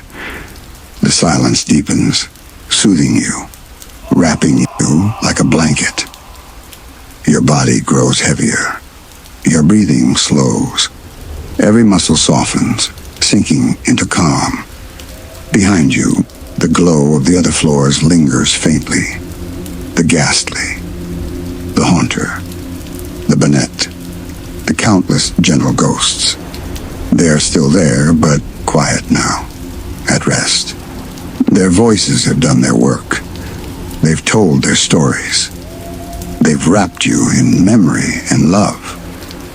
Speaker 1: The silence deepens, soothing you, wrapping you like a blanket. Your body grows heavier. Your breathing slows. Every muscle softens, sinking into calm. Behind you, the glow of the other floors lingers faintly. The ghastly, the haunter, the Banette, the countless gentle ghosts. They are still there, but quiet now, at rest. Their voices have done their work. They've told their stories. They've wrapped you in memory and love.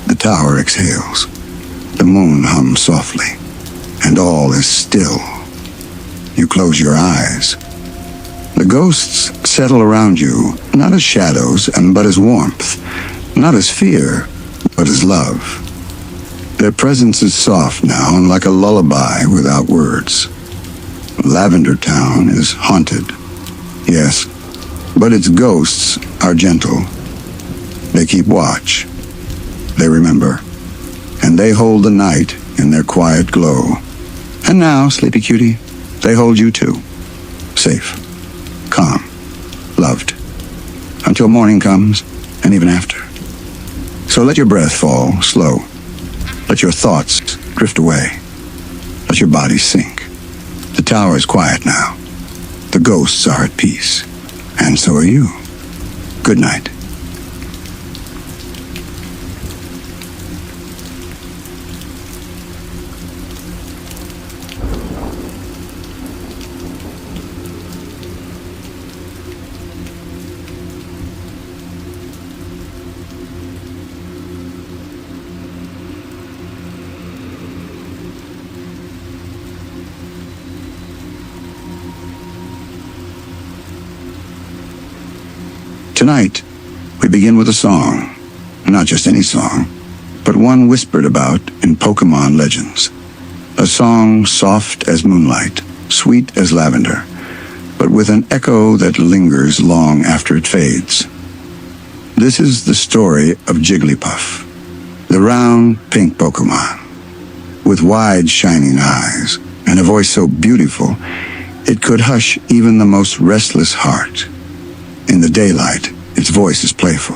Speaker 1: The tower exhales. The moon hums softly, and all is still. You close your eyes. The ghosts settle around you, not as shadows, but as warmth. Not as fear, but as love. Their presence is soft now and like a lullaby without words. Lavender Town is haunted, yes, but its ghosts are gentle. They keep watch. They remember. And they hold the night in their quiet glow. And now, sleepy cutie, they hold you too. Safe, calm, loved. Until morning comes, and even after. So let your breath fall slow. Let your thoughts drift away. Let your body sink. The tower is quiet now. The ghosts are at peace. And so are you. Good night. Tonight, we begin with a song. Not just any song, but one whispered about in Pokémon legends. A song soft as moonlight, sweet as lavender, but with an echo that lingers long after it fades. This is the story of Jigglypuff, the round pink Pokémon, with wide shining eyes and a voice so beautiful it could hush even the most restless heart. In the daylight, its voice is playful,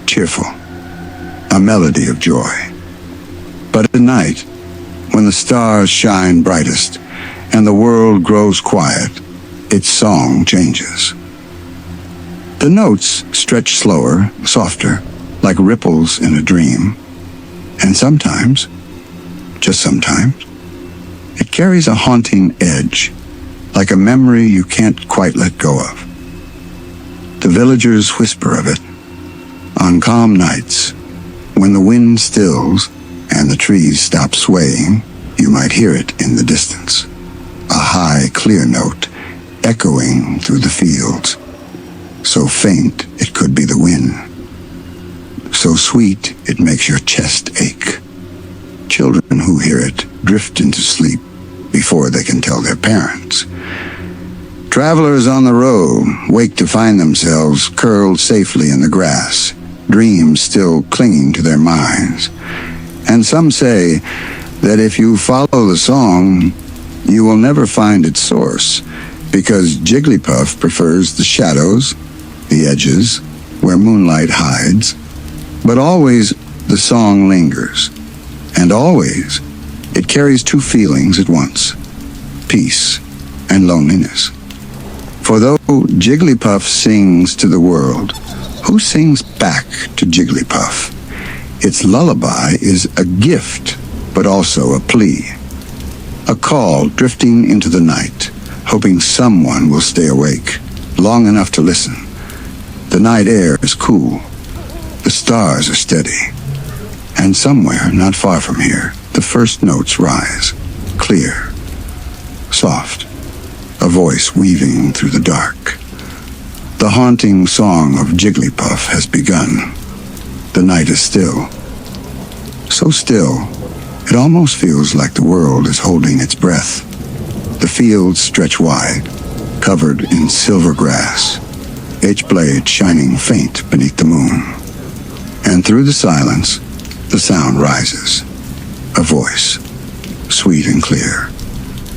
Speaker 1: cheerful, a melody of joy. But at night, when the stars shine brightest and the world grows quiet, its song changes. The notes stretch slower, softer, like ripples in a dream. And sometimes, just sometimes, it carries a haunting edge, like a memory you can't quite let go of. The villagers whisper of it. On calm nights, when the wind stills and the trees stop swaying, you might hear it in the distance. A high, clear note, echoing through the fields. So faint it could be the wind. So sweet it makes your chest ache. Children who hear it drift into sleep before they can tell their parents. Travelers on the road wake to find themselves curled safely in the grass, dreams still clinging to their minds. And some say that if you follow the song, you will never find its source, because Jigglypuff prefers the shadows, the edges, where moonlight hides. But always the song lingers, and always it carries two feelings at once, peace and loneliness. For though Jigglypuff sings to the world, who sings back to Jigglypuff? Its lullaby is a gift, but also a plea. A call drifting into the night, hoping someone will stay awake long enough to listen. The night air is cool. The stars are steady. And somewhere, not far from here, the first notes rise, clear, soft, a voice weaving through the dark. The haunting song of Jigglypuff has begun. The night is still. So still, it almost feels like the world is holding its breath. The fields stretch wide, covered in silver grass, each blade shining faint beneath the moon. And through the silence, the sound rises. A voice, sweet and clear,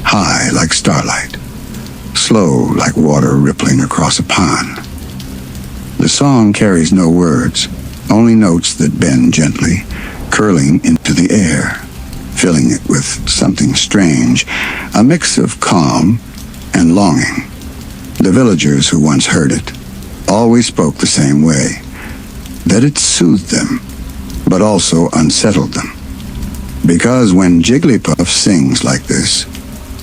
Speaker 1: high like starlight, slow like water rippling across a pond. The song carries no words, only notes that bend gently, curling into the air, filling it with something strange, a mix of calm and longing. The villagers who once heard it always spoke the same way, that it soothed them, but also unsettled them. Because when Jigglypuff sings like this,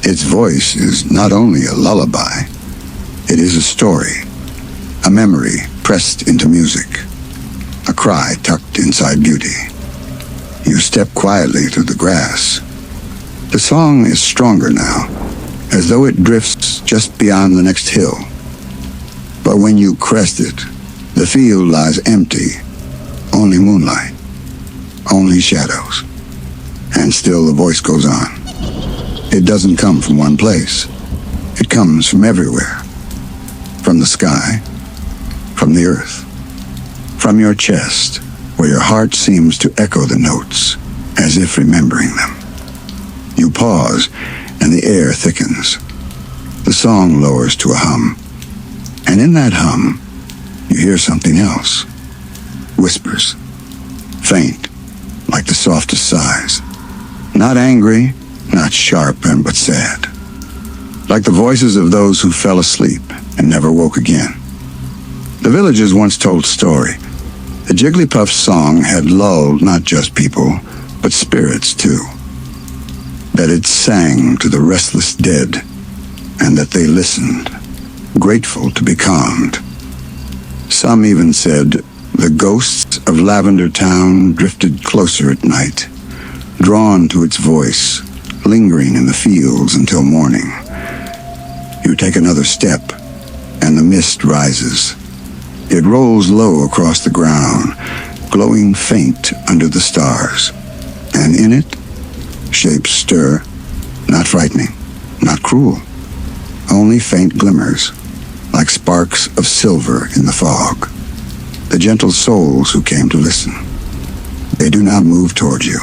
Speaker 1: its voice is not only a lullaby, it is a story, a memory pressed into music, a cry tucked inside beauty. You step quietly through the grass. The song is stronger now, as though it drifts just beyond the next hill. But when you crest it, the field lies empty, only moonlight, only shadows. And still the voice goes on. It doesn't come from one place. It comes from everywhere. From the sky, from the earth, from your chest, where your heart seems to echo the notes, as if remembering them. You pause, and the air thickens. The song lowers to a hum. And in that hum, you hear something else. Whispers, faint, like the softest sighs. Not angry, not sharp, but sad. Like the voices of those who fell asleep and never woke again. The villagers once told a story. The Jigglypuff song had lulled not just people, but spirits too. That it sang to the restless dead, and that they listened, grateful to be calmed. Some even said the ghosts of Lavender Town drifted closer at night, drawn to its voice, lingering in the fields until morning. You take another step, and the mist rises. It rolls low across the ground, glowing faint under the stars. And in it, shapes stir, not frightening, not cruel, only faint glimmers, like sparks of silver in the fog. The gentle souls who came to listen. They do not move toward you.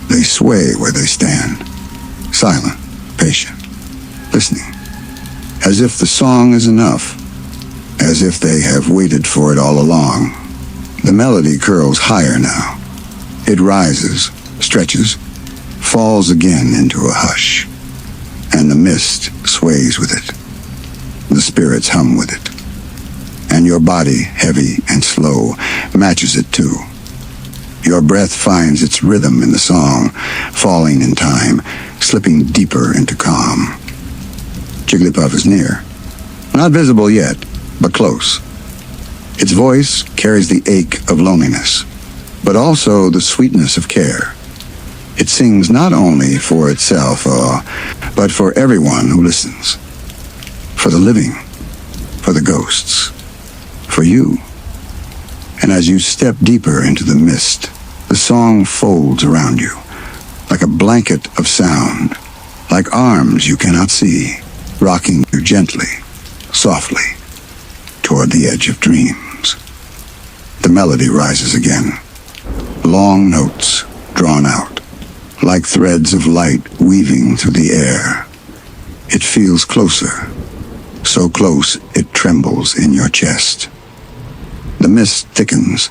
Speaker 1: They sway where they stand, silent, patient, listening, as if the song is enough, as if they have waited for it all along. The melody curls higher now. It rises, stretches, falls again into a hush, and the mist sways with it. The spirits hum with it, and your body, heavy and slow, matches it too. Your breath finds its rhythm in the song, falling in time, slipping deeper into calm. Jigglypuff is near. Not visible yet, but close. Its voice carries the ache of loneliness, but also the sweetness of care. It sings not only for itself, but for everyone who listens. For the living, for the ghosts, for you. And as you step deeper into the mist, the song folds around you, like a blanket of sound, like arms you cannot see, rocking you gently, softly, toward the edge of dreams. The melody rises again, long notes drawn out, like threads of light weaving through the air. It feels closer, so close it trembles in your chest. The mist thickens,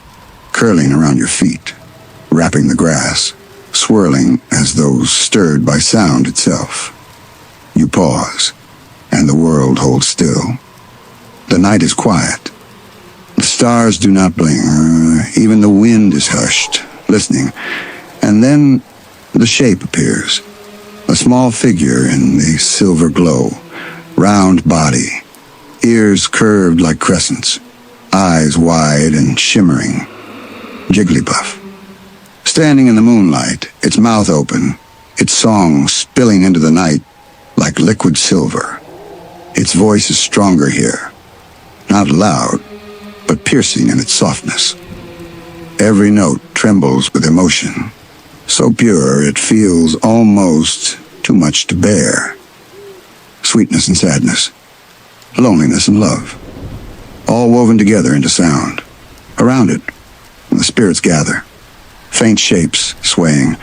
Speaker 1: curling around your feet, wrapping the grass, swirling as though stirred by sound itself. You pause, and the world holds still. The night is quiet. The stars do not blink. Even the wind is hushed, listening. And then the shape appears. A small figure in the silver glow, round body, ears curved like crescents, eyes wide and shimmering. Jigglypuff. Standing in the moonlight, its mouth open, its song spilling into the night like liquid silver. Its voice is stronger here, not loud, but piercing in its softness. Every note trembles with emotion, so pure it feels almost too much to bear. Sweetness and sadness, loneliness and love, all woven together into sound. Around it, the spirits gather, faint shapes swaying,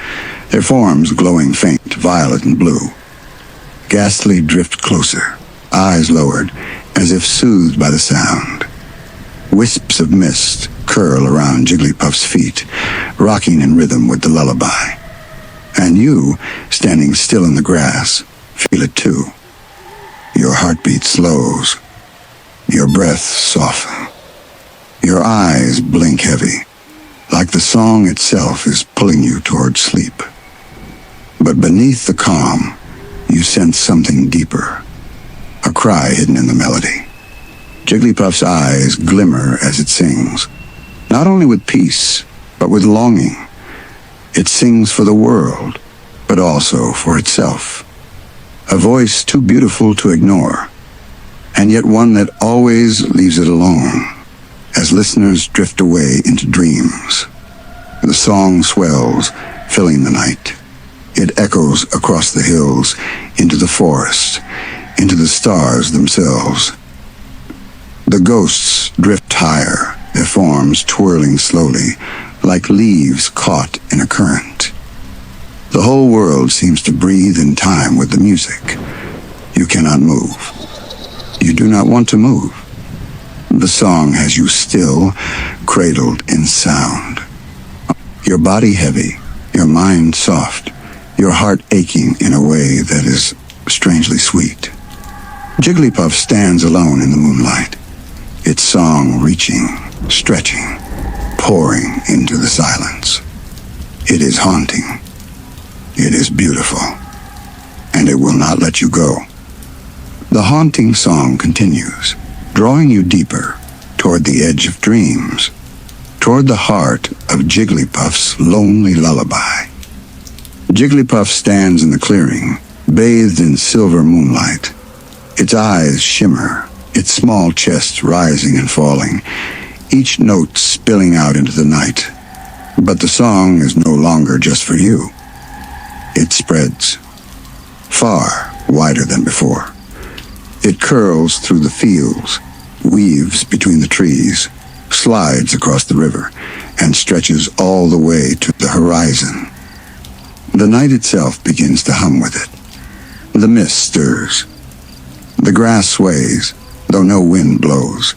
Speaker 1: their forms glowing faint, violet and blue. Ghastly drift closer, eyes lowered, as if soothed by the sound. Wisps of mist curl around Jigglypuff's feet, rocking in rhythm with the lullaby. And you, standing still in the grass, feel it too. Your heartbeat slows, your breath softens, your eyes blink heavy, like the song itself is pulling you toward sleep. But beneath the calm, you sense something deeper, a cry hidden in the melody. Jigglypuff's eyes glimmer as it sings, not only with peace, but with longing. It sings for the world, but also for itself. A voice too beautiful to ignore, and yet one that always leaves it alone, as listeners drift away into dreams. The song swells, filling the night. It echoes across the hills, into the forest, into the stars themselves. The ghosts drift higher, their forms twirling slowly, like leaves caught in a current. The whole world seems to breathe in time with the music. You cannot move. You do not want to move. The song has you still, cradled in sound. Your body heavy, your mind soft, your heart aching in a way that is strangely sweet. Jigglypuff stands alone in the moonlight, its song reaching, stretching, pouring into the silence. It is haunting. It is beautiful. And it will not let you go. The haunting song continues, drawing you deeper toward the edge of dreams, toward the heart of Jigglypuff's lonely lullaby. Jigglypuff stands in the clearing, bathed in silver moonlight. Its eyes shimmer, its small chest rising and falling, each note spilling out into the night. But the song is no longer just for you. It spreads, far wider than before. It curls through the fields, weaves between the trees, slides across the river, and stretches all the way to the horizon. The night itself begins to hum with it. The mist stirs. The grass sways, though no wind blows.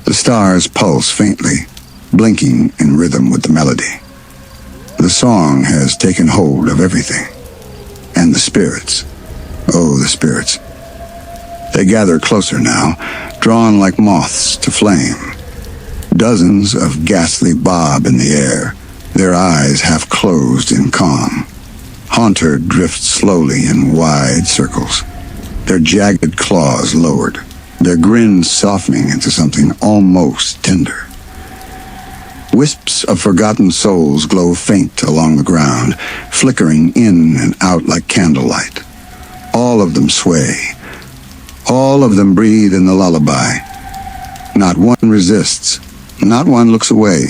Speaker 1: The stars pulse faintly, blinking in rhythm with the melody. The song has taken hold of everything. And the spirits. Oh, the spirits. They gather closer now, drawn like moths to flame. Dozens of ghastly bob in the air, their eyes half closed in calm. Haunter drifts slowly in wide circles, their jagged claws lowered, their grins softening into something almost tender. Wisps of forgotten souls glow faint along the ground, flickering in and out like candlelight. All of them sway. All of them breathe in the lullaby. Not one resists. Not one looks away.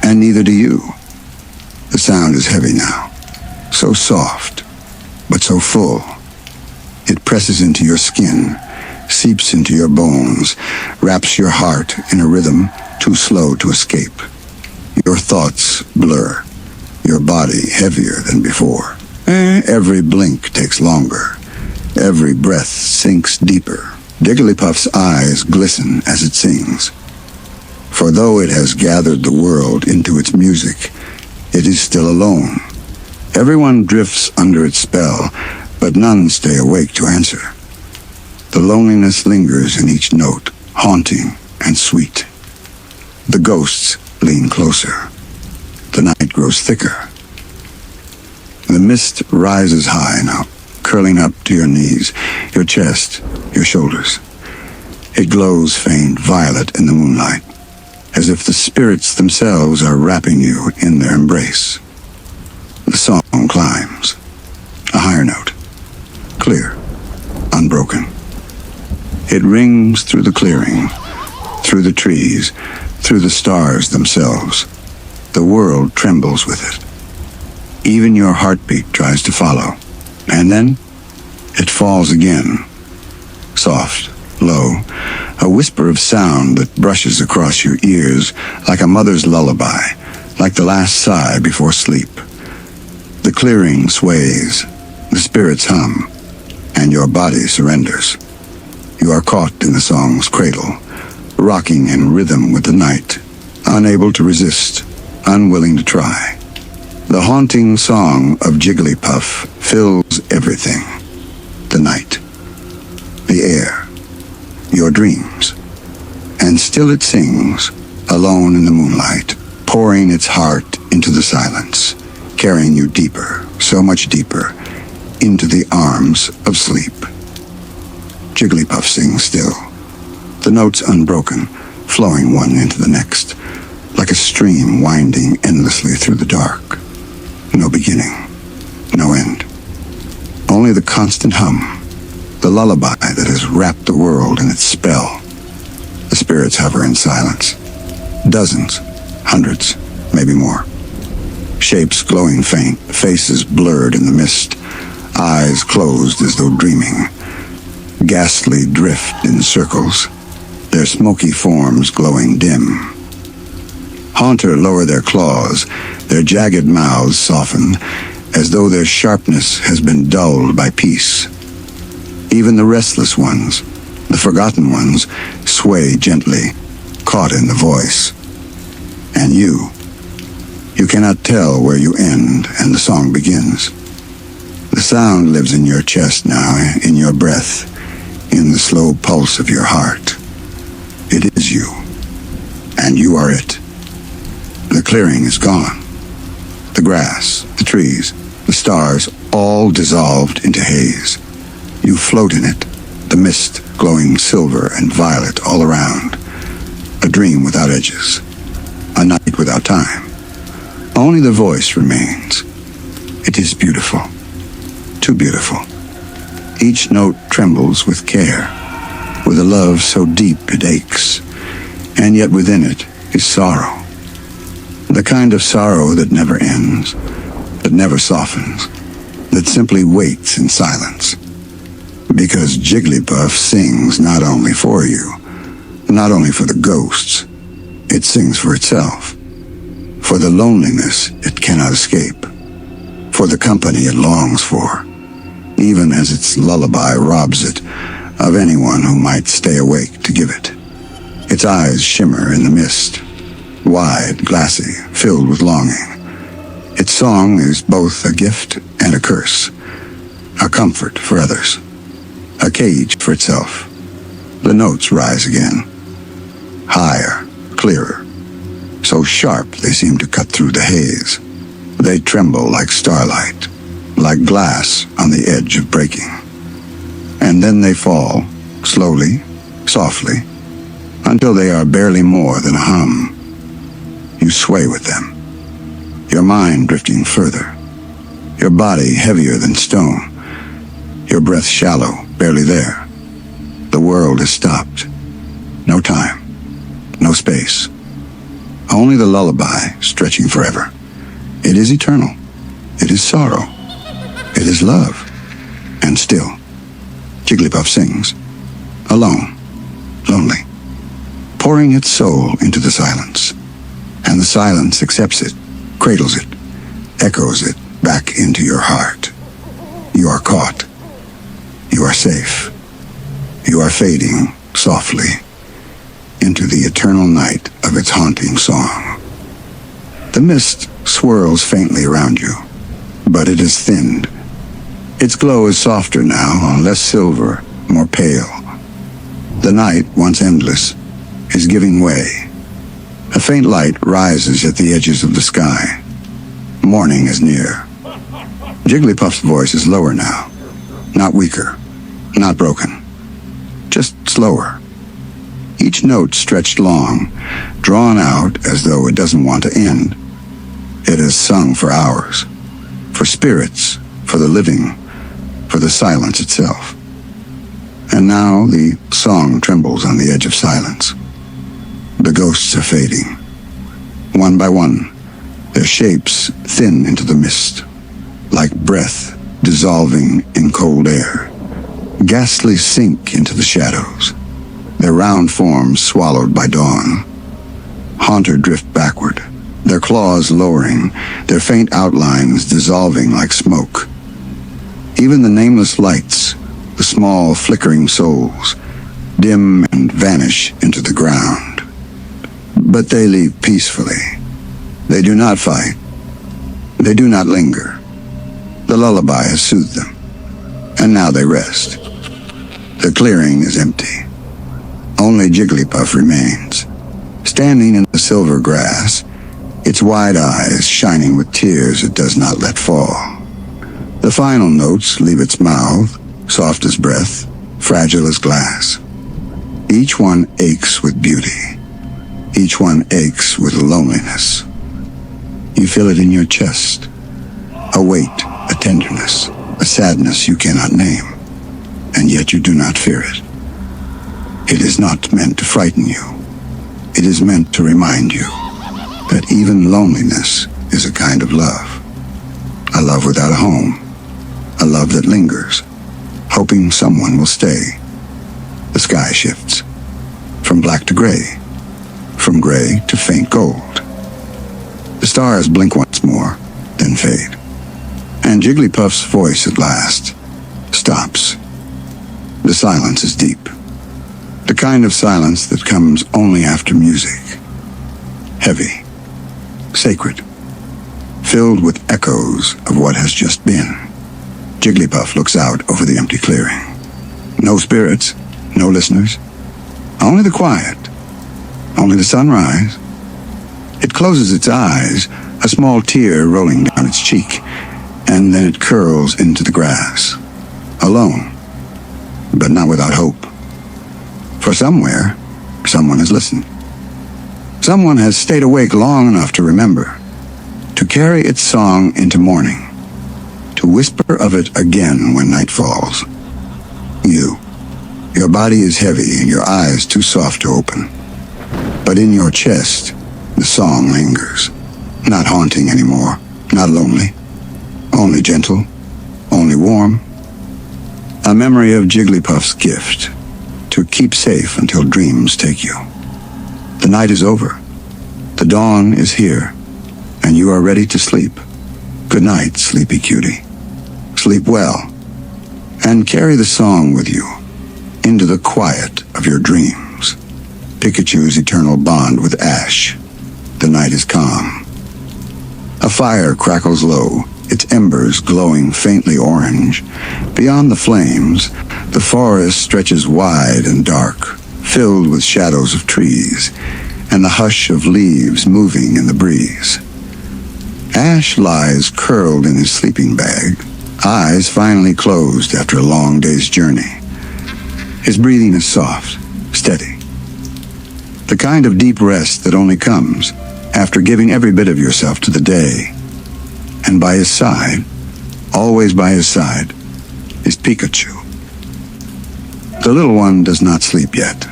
Speaker 1: And neither do you. The sound is heavy now. so soft, but so full. It presses into your skin, seeps into your bones, wraps your heart in a rhythm too slow to escape. Your thoughts blur, your body heavier than before. Every blink takes longer. Every breath sinks deeper. Jigglypuff's eyes glisten as it sings. For though it has gathered the world into its music, it is still alone. Everyone drifts under its spell, but none stay awake to answer. The loneliness lingers in each note, haunting and sweet. The ghosts lean closer. The night grows thicker. The mist rises high now, curling up to your knees, your chest, your shoulders. It glows faint violet in the moonlight, as if the spirits themselves are wrapping you in their embrace. The song climbs, a higher note, clear, unbroken. It rings through the clearing, through the trees, through the stars themselves. The world trembles with it. Even your heartbeat tries to follow. And then it falls again, soft, low, a whisper of sound that brushes across your ears like a mother's lullaby, like the last sigh before sleep. The clearing sways, the spirits hum, and your body surrenders. You are caught in the song's cradle, rocking in rhythm with the night, unable to resist, unwilling to try. The haunting song of Jigglypuff fills everything. The night, the air, your dreams. And still it sings, alone in the moonlight, pouring its heart into the silence, carrying you deeper, so much deeper, into the arms of sleep. Jigglypuff sings still, the notes unbroken, flowing one into the next, like a stream winding endlessly through the dark. No beginning, no end. Only the constant hum, the lullaby that has wrapped the world in its spell. The spirits hover in silence. Dozens, hundreds, maybe more. Shapes glowing faint, faces blurred in the mist, eyes closed as though dreaming. Ghastly drift in circles, their smoky forms glowing dim. Haunter lower their claws, their jagged mouths soften, as though their sharpness has been dulled by peace. Even the restless ones, the forgotten ones, sway gently, caught in the voice. And you cannot tell where you end and the song begins. The sound lives in your chest now, in your breath, in the slow pulse of your heart. It is you, and you are it. The clearing is gone. The grass, the trees, the stars, all dissolved into haze. You float in it, the mist glowing silver and violet all around. A dream without edges, a night without time. Only the voice remains. It is beautiful, too beautiful. Each note trembles with care, with a love so deep it aches, and yet within it is sorrow. The kind of sorrow that never ends, that never softens, that simply waits in silence. Because Jigglypuff sings not only for you, not only for the ghosts, it sings for itself, for the loneliness it cannot escape, for the company it longs for, even as its lullaby robs it of anyone who might stay awake to give it. Its eyes shimmer in the mist, wide, glassy, filled with longing. Its song is both a gift and a curse, a comfort for others, a cage for itself. The notes rise again, higher, clearer, so sharp they seem to cut through the haze. They tremble like starlight, like glass on the edge of breaking. And then they fall, slowly, softly, until they are barely more than a hum. You sway with them, your mind drifting further, your body heavier than stone, your breath shallow, barely there. The world has stopped. No time, no space. Only the lullaby stretching forever. It is eternal. It is sorrow, It is love. And still, Jigglypuff sings, alone, lonely, pouring its soul into the silence. And the silence accepts it, cradles it, echoes it back into your heart. You are caught. You are safe. You are fading softly into the eternal night of its haunting song. The mist swirls faintly around you, but it is thinned. Its glow is softer now, less silver, more pale. The night, once endless, is giving way. A faint light rises at the edges of the sky. Morning is near. Jigglypuff's voice is lower now. Not weaker, not broken. Just slower. Each note stretched long, drawn out as though it doesn't want to end. It has sung for hours. For spirits, for the living, for the silence itself. And now the song trembles on the edge of silence. The ghosts are fading. One by one, their shapes thin into the mist, like breath dissolving in cold air. Ghastly sink into the shadows, their round forms swallowed by dawn. Haunter drift backward, their claws lowering, their faint outlines dissolving like smoke. Even the nameless lights, the small flickering souls, dim and vanish into the ground. But they leave peacefully. They do not fight. They do not linger. The lullaby has soothed them, and now they rest. The clearing is empty. Only Jigglypuff remains, standing in the silver grass, its wide eyes shining with tears it does not let fall. The final notes leave its mouth, soft as breath, fragile as glass. Each one aches with beauty. Each one aches with loneliness. You feel it in your chest. A weight, a tenderness, a sadness you cannot name, and yet you do not fear it. It is not meant to frighten you. It is meant to remind you that even loneliness is a kind of love. A love without a home. A love that lingers, hoping someone will stay. The sky shifts, from black to gray, from gray to faint gold. The stars blink once more, then fade. And Jigglypuff's voice at last stops. The silence is deep. The kind of silence that comes only after music. Heavy. Sacred. Filled with echoes of what has just been. Jigglypuff looks out over the empty clearing. No spirits, no listeners. Only the quiet. Only the sunrise. It closes its eyes, a small tear rolling down its cheek, and then it curls into the grass. Alone, but not without hope. For somewhere, someone has listened. Someone has stayed awake long enough to remember, to carry its song into morning, to whisper of it again when night falls. You. Your body is heavy and your eyes too soft to open. But in your chest, the song lingers. Not haunting anymore, not lonely. Only gentle, only warm. A memory of Jigglypuff's gift, to keep safe until dreams take you. The night is over. The dawn is here, and you are ready to sleep. Good night, sleepy cutie. Sleep well, and carry the song with you into the quiet of your dreams. Pikachu's eternal bond with Ash. The night is calm. A fire crackles low, its embers glowing faintly orange. Beyond the flames, the forest stretches wide and dark, filled with shadows of trees, and the hush of leaves moving in the breeze. Ash lies curled in his sleeping bag, eyes finally closed after a long day's journey. His breathing is soft, steady. The kind of deep rest that only comes after giving every bit of yourself to the day. And by his side, always by his side, is Pikachu. The little one does not sleep yet.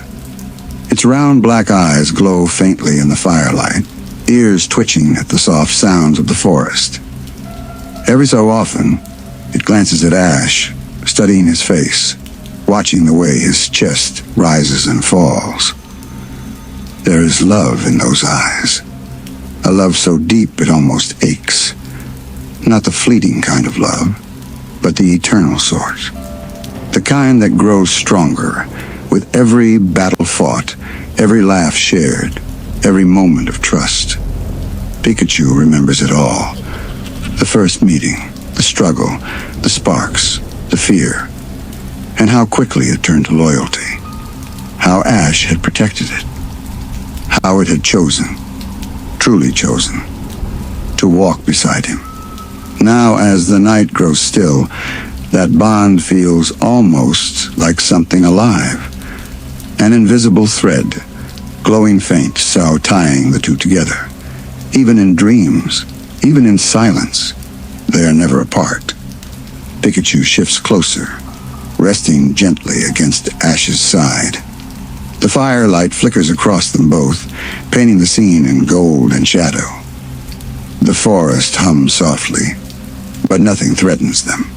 Speaker 1: Its round black eyes glow faintly in the firelight, ears twitching at the soft sounds of the forest. Every so often, It glances at Ash, studying his face, watching the way his chest rises and falls. There is love in those eyes. A love so deep it almost aches. Not the fleeting kind of love, but the eternal sort. The kind that grows stronger with every battle fought, every laugh shared, every moment of trust. Pikachu remembers it all. The first meeting, the struggle, the sparks, the fear, and how quickly it turned to loyalty. How Ash had protected it. How it had chosen, truly chosen, to walk beside him. Now, as the night grows still, that bond feels almost like something alive. An invisible thread, glowing faint, so tying the two together. Even in dreams, even in silence, they are never apart. Pikachu shifts closer, resting gently against Ash's side. The firelight flickers across them both, painting the scene in gold and shadow. The forest hums softly, but nothing threatens them,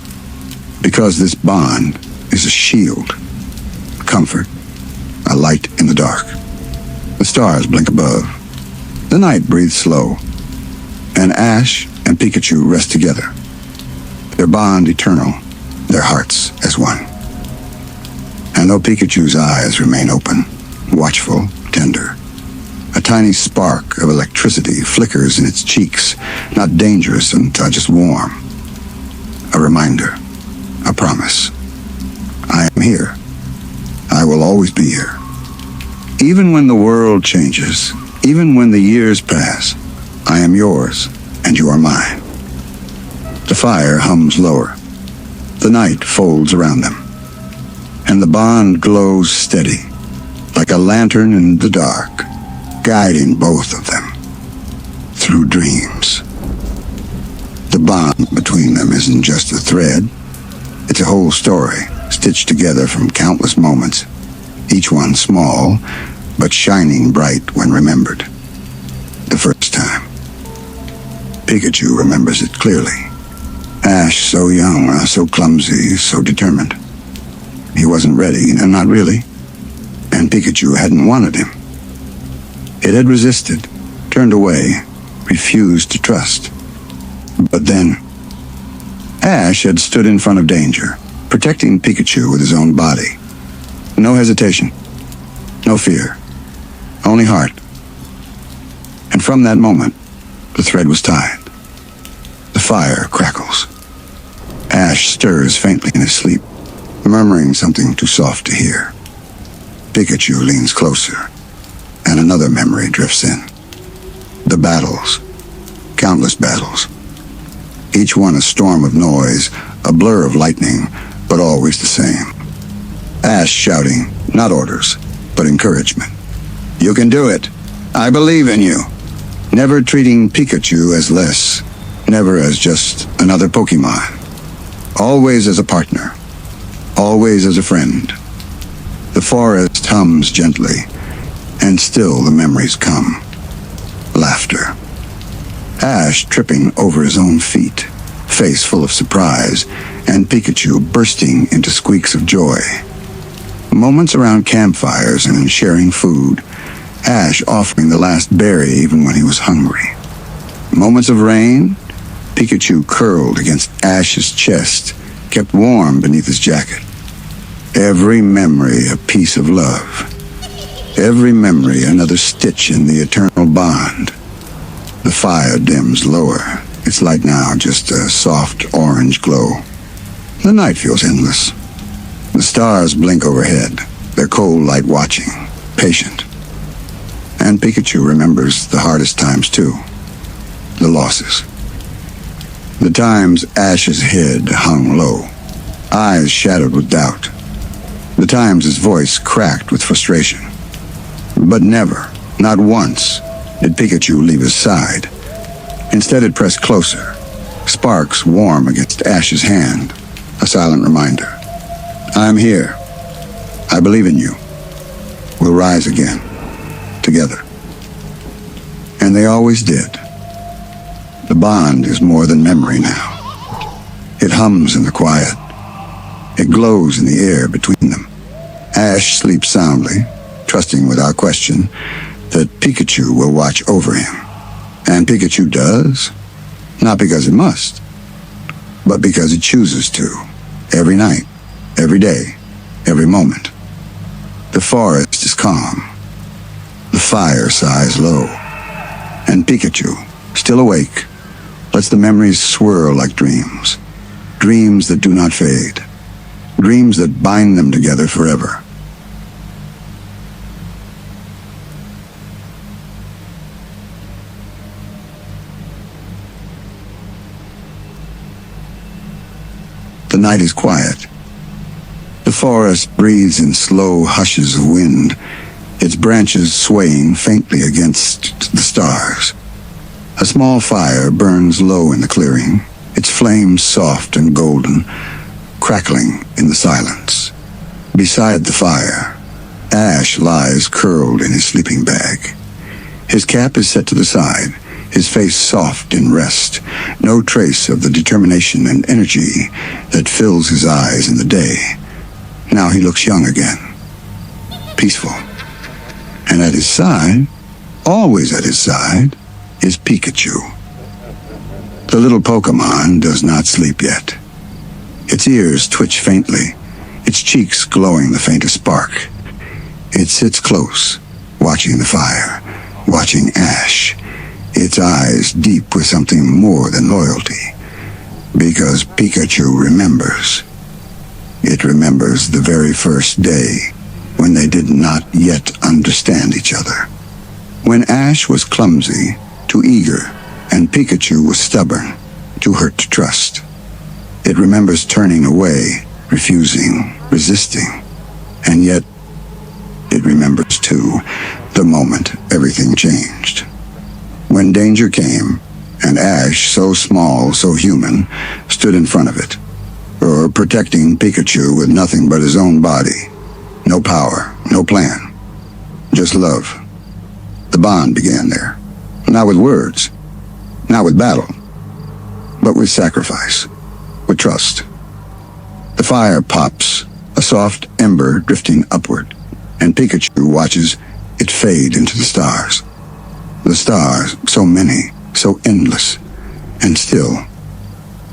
Speaker 1: because this bond is a shield, comfort, a light in the dark. The stars blink above. The night breathes slow, and Ash and Pikachu rest together, their bond eternal, their hearts as one. And though Pikachu's eyes remain open, watchful, tender, a tiny spark of electricity flickers in its cheeks, not dangerous and just warm. A reminder, a promise. I am here. I will always be here. Even when the world changes, even when the years pass, I am yours and you are mine. The fire hums lower. The night folds around them, and the bond glows steady, like a lantern in the dark, guiding both of them through dreams. The bond between them isn't just a thread. It's a whole story, stitched together from countless moments, each one small, but shining bright when remembered. The first time. Pikachu remembers it clearly. Ash, so young, so clumsy, so determined. He wasn't ready, and not really. And Pikachu hadn't wanted him. It had resisted, turned away, refused to trust. But then, Ash had stood in front of danger, protecting Pikachu with his own body. No hesitation, no fear, only heart. And from that moment, the thread was tied. The fire crackles. Ash stirs faintly in his sleep, murmuring something too soft to hear. Pikachu leans closer, and another memory drifts in. The battles, countless battles. Each one a storm of noise, a blur of lightning, but always the same. Ash shouting, not orders, but encouragement. You can do it. I believe in you. Never treating Pikachu as less, never as just another Pokémon. Always as a partner, always as a friend. The forest hums gently, and still the memories come. Laughter. Ash tripping over his own feet, face full of surprise, and Pikachu bursting into squeaks of joy. Moments around campfires and in sharing food, Ash offering the last berry even when he was hungry. Moments of rain, Pikachu curled against Ash's chest, kept warm beneath his jacket. Every memory a piece of love. Every memory another stitch in the eternal bond. The fire dims lower. Its light now just a soft orange glow. The night feels endless. The stars blink overhead, their cold light watching, patient. And Pikachu remembers the hardest times too. The losses. The times Ash's head hung low, eyes shadowed with doubt. The times his voice cracked with frustration. But never, not once, did Pikachu leave his side. Instead it pressed closer, sparks warm against Ash's hand, a silent reminder. I'm here. I believe in you. We'll rise again, together. And they always did. The bond is more than memory now. It hums in the quiet. It glows in the air between them. Ash sleeps soundly, trusting without question that Pikachu will watch over him. And Pikachu does, not because it must, but because it chooses to, every night, every day, every moment. The forest is calm. The fire sighs low. And Pikachu, still awake, lets the memories swirl like dreams. Dreams that do not fade. Dreams that bind them together forever. The night is quiet. The forest breathes in slow hushes of wind, its branches swaying faintly against the stars. A small fire burns low in the clearing, its flames soft and golden, crackling in the silence. Beside the fire, Ash lies curled in his sleeping bag. His cap is set to the side, his face soft in rest, no trace of the determination and energy that fills his eyes in the day. Now he looks young again, peaceful. And at his side, always at his side, is Pikachu. The little Pokémon does not sleep yet. Its ears twitch faintly, its cheeks glowing the faintest spark. It sits close, watching the fire, watching Ash, its eyes deep with something more than loyalty. Because Pikachu remembers. It remembers the very first day when they did not yet understand each other. When Ash was clumsy, too eager, and Pikachu was stubborn, too hurt to trust. It remembers turning away, refusing, resisting, and yet it remembers too the moment everything changed. When danger came, and Ash, so small, so human, stood in front of it, or protecting Pikachu with nothing but his own body. No power, no plan, just love. The bond began there, not with words, not with battle, but with sacrifice, with trust. The fire pops, a soft ember drifting upward, and Pikachu watches it fade into the stars. The stars, so many, so endless, and still,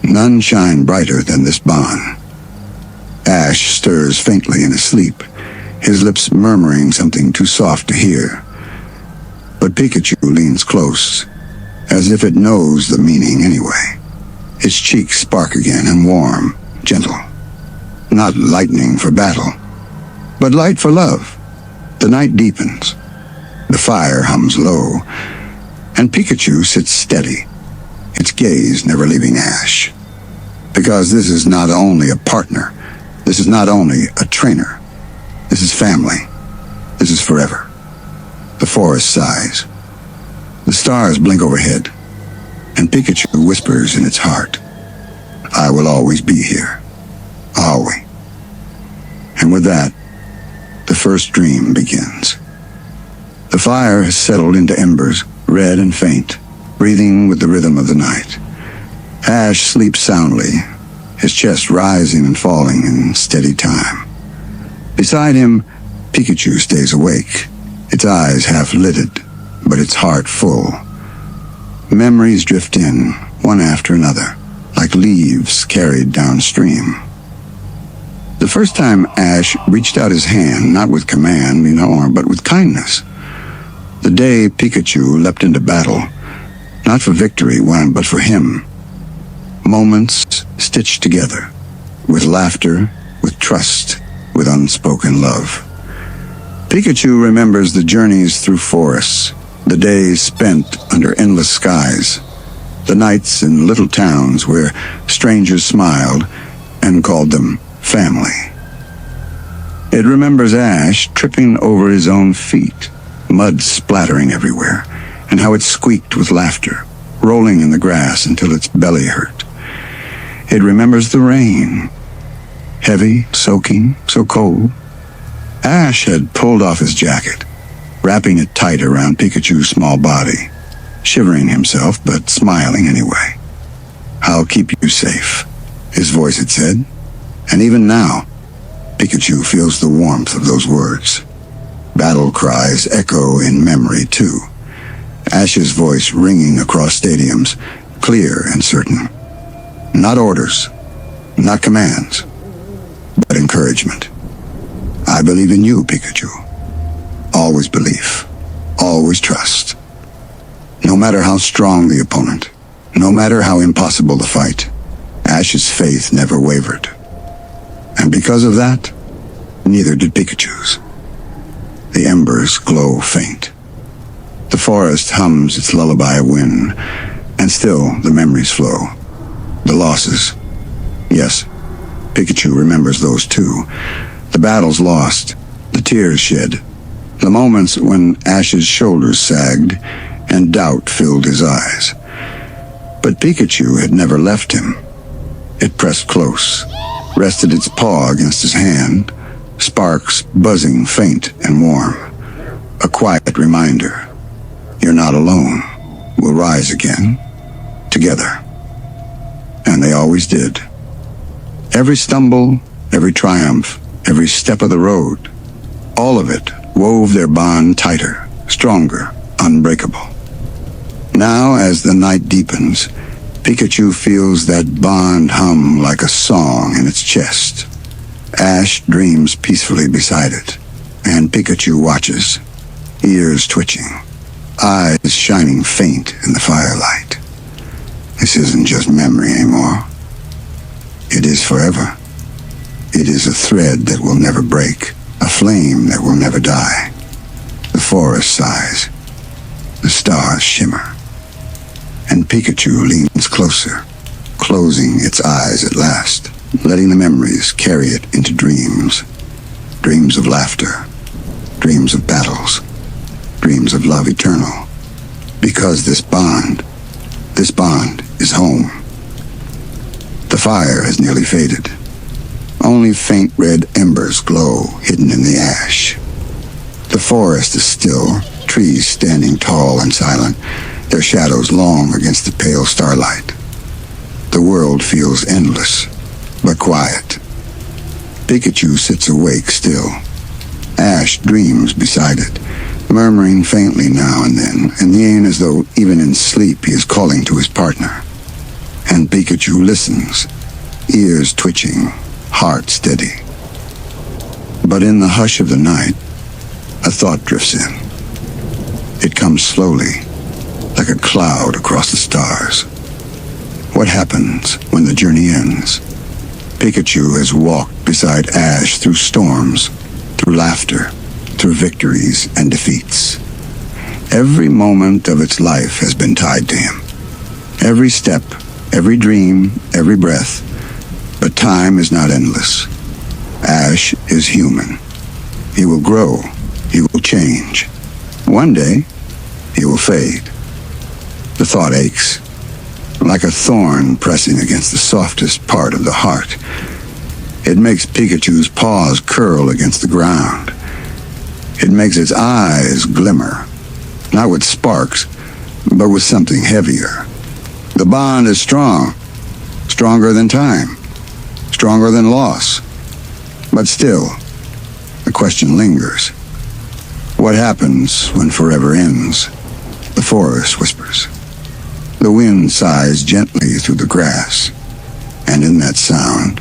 Speaker 1: none shine brighter than this bond. Ash stirs faintly in his sleep, his lips murmuring something too soft to hear. But Pikachu leans close, as if it knows the meaning anyway. Its cheeks spark again and warm, gentle. Not lightning for battle, but light for love. The night deepens. The fire hums low, and Pikachu sits steady, its gaze never leaving Ash. Because this is not only a partner, this is not only a trainer, this is family, this is forever. The forest sighs. The stars blink overhead, and Pikachu whispers in its heart, I will always be here, always. And with that, the first dream begins. The fire has settled into embers, red and faint, breathing with the rhythm of the night. Ash sleeps soundly, his chest rising and falling in steady time. Beside him, Pikachu stays awake, its eyes half-lidded, but its heart full. Memories drift in, one after another, like leaves carried downstream. The first time Ash reached out his hand, not with command, but with kindness. The day Pikachu leapt into battle, not for victory won, but for him. Moments stitched together, with laughter, with trust, with unspoken love. Pikachu remembers the journeys through forests, the days spent under endless skies, the nights in little towns where strangers smiled and called them family. It remembers Ash tripping over his own feet, mud splattering everywhere, and how it squeaked with laughter, rolling in the grass until its belly hurt. It remembers the rain, heavy, soaking, so cold. Ash had pulled off his jacket, wrapping it tight around Pikachu's small body, shivering himself, but smiling anyway. I'll keep you safe. his voice had said. And even now, Pikachu feels the warmth of those words. Battle cries echo in memory, too. Ash's voice ringing across stadiums, clear and certain. Not orders, not commands, but encouragement. I believe in you, Pikachu. Always belief, always trust. No matter how strong the opponent, no matter how impossible the fight, Ash's faith never wavered. And because of that, neither did Pikachu's. The embers glow faint. The forest hums its lullaby of wind, and still the memories flow. The losses. Yes, Pikachu remembers those too. The battles lost, the tears shed, the moments when Ash's shoulders sagged and doubt filled his eyes. But Pikachu had never left him. It pressed close, rested its paw against his hand, sparks buzzing faint and warm. A quiet reminder. You're not alone. We'll rise again. Together. And they always did. Every stumble, every triumph, every step of the road, all of it wove their bond tighter, stronger, unbreakable. Now, as the night deepens, Pikachu feels that bond hum like a song in its chest. Ash dreams peacefully beside it, and Pikachu watches, ears twitching, eyes shining faint in the firelight. This isn't just memory anymore. It is forever. It is a thread that will never break, a flame that will never die. The forest sighs, the stars shimmer, and Pikachu leans closer, closing its eyes at last, letting the memories carry it into dreams. Dreams of laughter, dreams of battles, dreams of love eternal. Because this bond is home. The fire has nearly faded. Only faint red embers glow, hidden in the ash. The forest is still, trees standing tall and silent, their shadows long against the pale starlight. The world feels endless, but quiet. Pikachu sits awake still. Ash dreams beside it, murmuring faintly now and then, and then as though even in sleep he is calling to his partner. And Pikachu listens, ears twitching, heart steady. But in the hush of the night, a thought drifts in. It comes slowly, like a cloud across the stars. What happens when the journey ends? Pikachu has walked beside Ash through storms, through laughter, through victories and defeats. Every moment of its life has been tied to him. Every step, every dream, every breath. But time is not endless. Ash is human. He will grow. He will change. One day, he will fade. The thought aches, like a thorn pressing against the softest part of the heart. It makes Pikachu's paws curl against the ground. It makes its eyes glimmer, not with sparks, but with something heavier. The bond is strong, stronger than time, stronger than loss. But still, the question lingers. What happens when forever ends? The forest whispers. The wind sighs gently through the grass, and in that sound,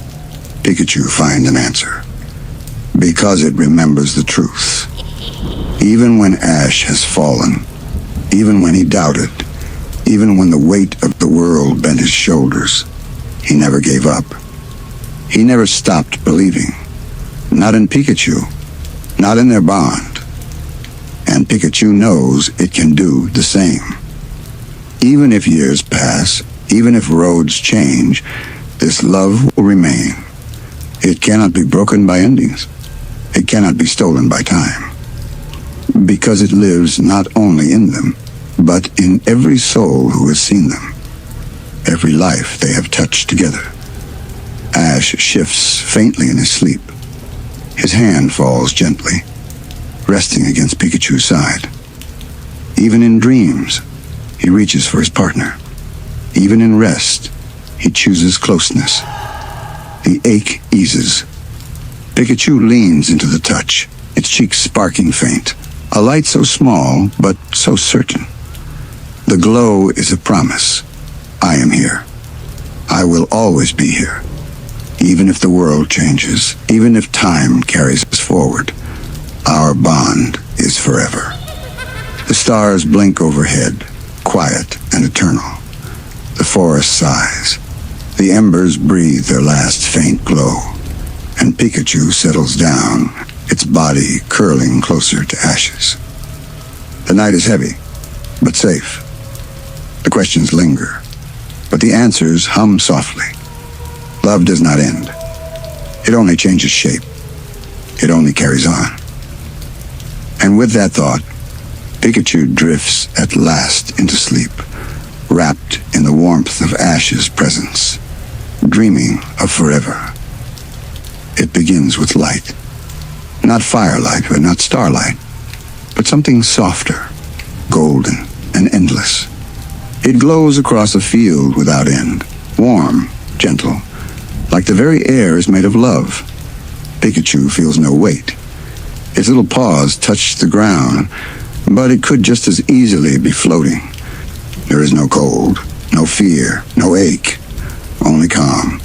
Speaker 1: Pikachu finds an answer. Because it remembers the truth. Even when Ash has fallen, even when he doubted, even when the weight of the world bent his shoulders, he never gave up. He never stopped believing. Not in Pikachu, not in their bond. And Pikachu knows it can do the same. Even if years pass, even if roads change, this love will remain. It cannot be broken by endings. It cannot be stolen by time. Because it lives not only in them, but in every soul who has seen them. Every life they have touched together. Ash shifts faintly in his sleep. His hand falls gently, resting against Pikachu's side. Even in dreams, he reaches for his partner. Even in rest, he chooses closeness. The ache eases. Pikachu leans into the touch, its cheeks sparking faint. A light so small, but so certain. The glow is a promise. I am here. I will always be here. Even if the world changes, even if time carries us forward, our bond is forever. The stars blink overhead, quiet and eternal. The forest sighs. The embers breathe their last faint glow, and Pikachu settles down, its body curling closer to Ash's. The night is heavy, but safe. The questions linger, but the answers hum softly. Love does not end. It only changes shape. It only carries on. And with that thought, Pikachu drifts at last into sleep, wrapped in the warmth of Ash's presence, dreaming of forever. It begins with light. Not firelight or not starlight, but something softer, golden and endless. It glows across a field without end, warm, gentle, like the very air is made of love. Pikachu feels no weight. Its little paws touch the ground, but it could just as easily be floating. There is no cold, no fear, no ache, only calm.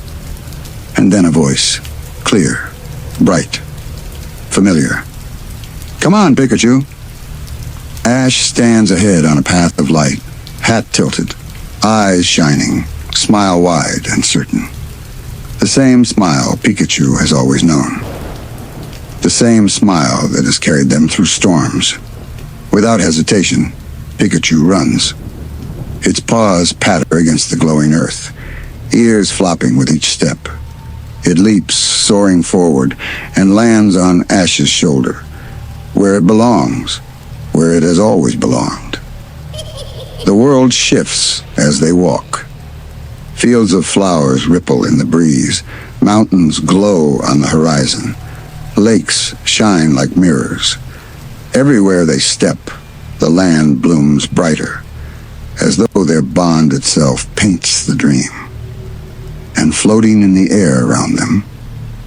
Speaker 1: And then a voice, clear, bright, familiar. Come on, Pikachu. Ash stands ahead on a path of light, hat tilted, eyes shining, smile wide and certain. The same smile Pikachu has always known. The same smile that has carried them through storms. Without hesitation, Pikachu runs. Its paws patter against the glowing earth, ears flopping with each step. It leaps, soaring forward, and lands on Ash's shoulder, where it belongs, where it has always belonged. The world shifts as they walk. Fields of flowers ripple in the breeze, mountains glow on the horizon, lakes shine like mirrors. Everywhere they step, the land blooms brighter, as though their bond itself paints the dream. And floating in the air around them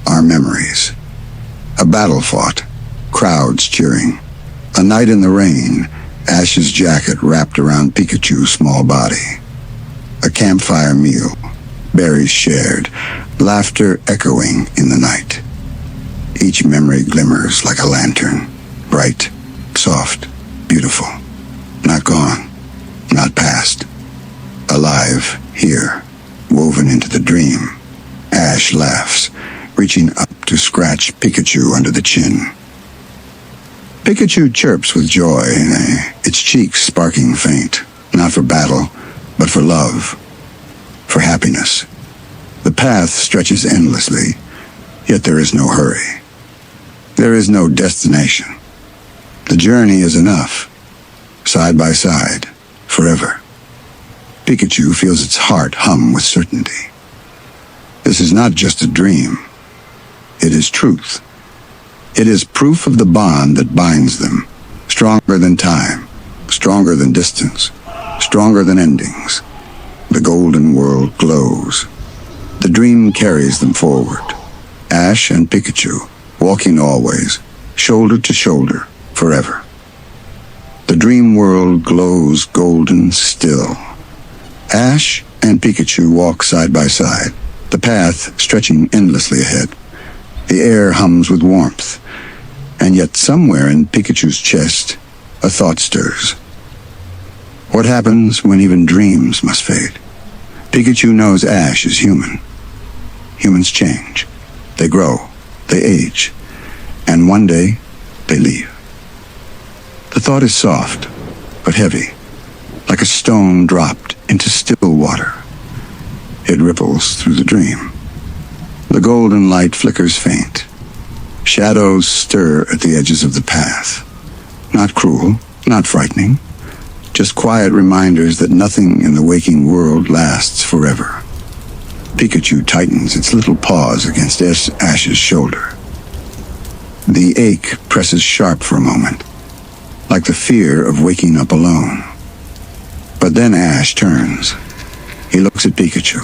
Speaker 1: are memories. A battle fought, crowds cheering. A night in the rain, Ash's jacket wrapped around Pikachu's small body. A campfire meal, berries shared, laughter echoing in the night. Each memory glimmers like a lantern, bright, soft, beautiful. Not gone, not past. Alive, here, woven into the dream. Ash laughs, reaching up to scratch Pikachu under the chin. Pikachu chirps with joy, its cheeks sparking faint, not for battle, but for love, for happiness. The path stretches endlessly, yet there is no hurry. There is no destination. The journey is enough, side by side, forever. Pikachu feels its heart hum with certainty. This is not just a dream. It is truth. It is proof of the bond that binds them, stronger than time, stronger than distance, stronger than endings. The golden world glows. The dream carries them forward. Ash and Pikachu, walking always, shoulder to shoulder, forever. The dream world glows golden still. Ash and Pikachu walk side by side, the path stretching endlessly ahead. The air hums with warmth, and yet somewhere in Pikachu's chest, a thought stirs. What happens when even dreams must fade? Pikachu knows Ash is human. Humans change. They grow. They age. And one day, they leave. The thought is soft, but heavy, like a stone dropped into still water. It ripples through the dream. The golden light flickers faint. Shadows stir at the edges of the path. Not cruel, not frightening, just quiet reminders that nothing in the waking world lasts forever. Pikachu tightens its little paws against Ash's shoulder. The ache presses sharp for a moment, like the fear of waking up alone. But then Ash turns. He looks at Pikachu,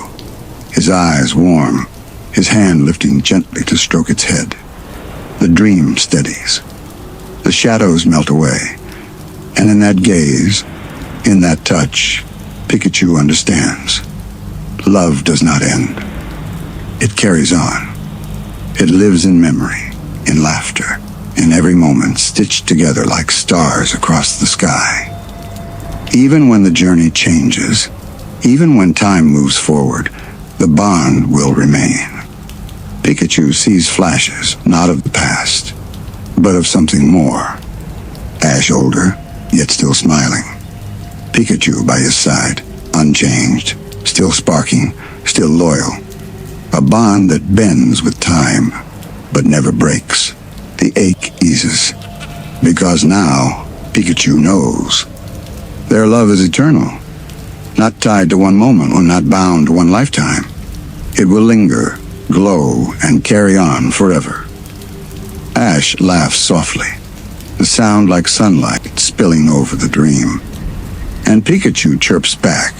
Speaker 1: his eyes warm, his hand lifting gently to stroke its head. The dream steadies. The shadows melt away, and in that gaze, in that touch, Pikachu understands. Love does not end. It carries on. It lives in memory, in laughter, in every moment stitched together like stars across the sky. Even when the journey changes, even when time moves forward, the bond will remain. Pikachu sees flashes, not of the past, but of something more. Ash older, yet still smiling. Pikachu by his side, unchanged, still sparking, still loyal. A bond that bends with time, but never breaks. The ache eases, because now Pikachu knows. Their love is eternal, not tied to one moment or not bound to one lifetime. It will linger, glow, and carry on forever. Ash laughs softly, the sound like sunlight spilling over the dream. And Pikachu chirps back,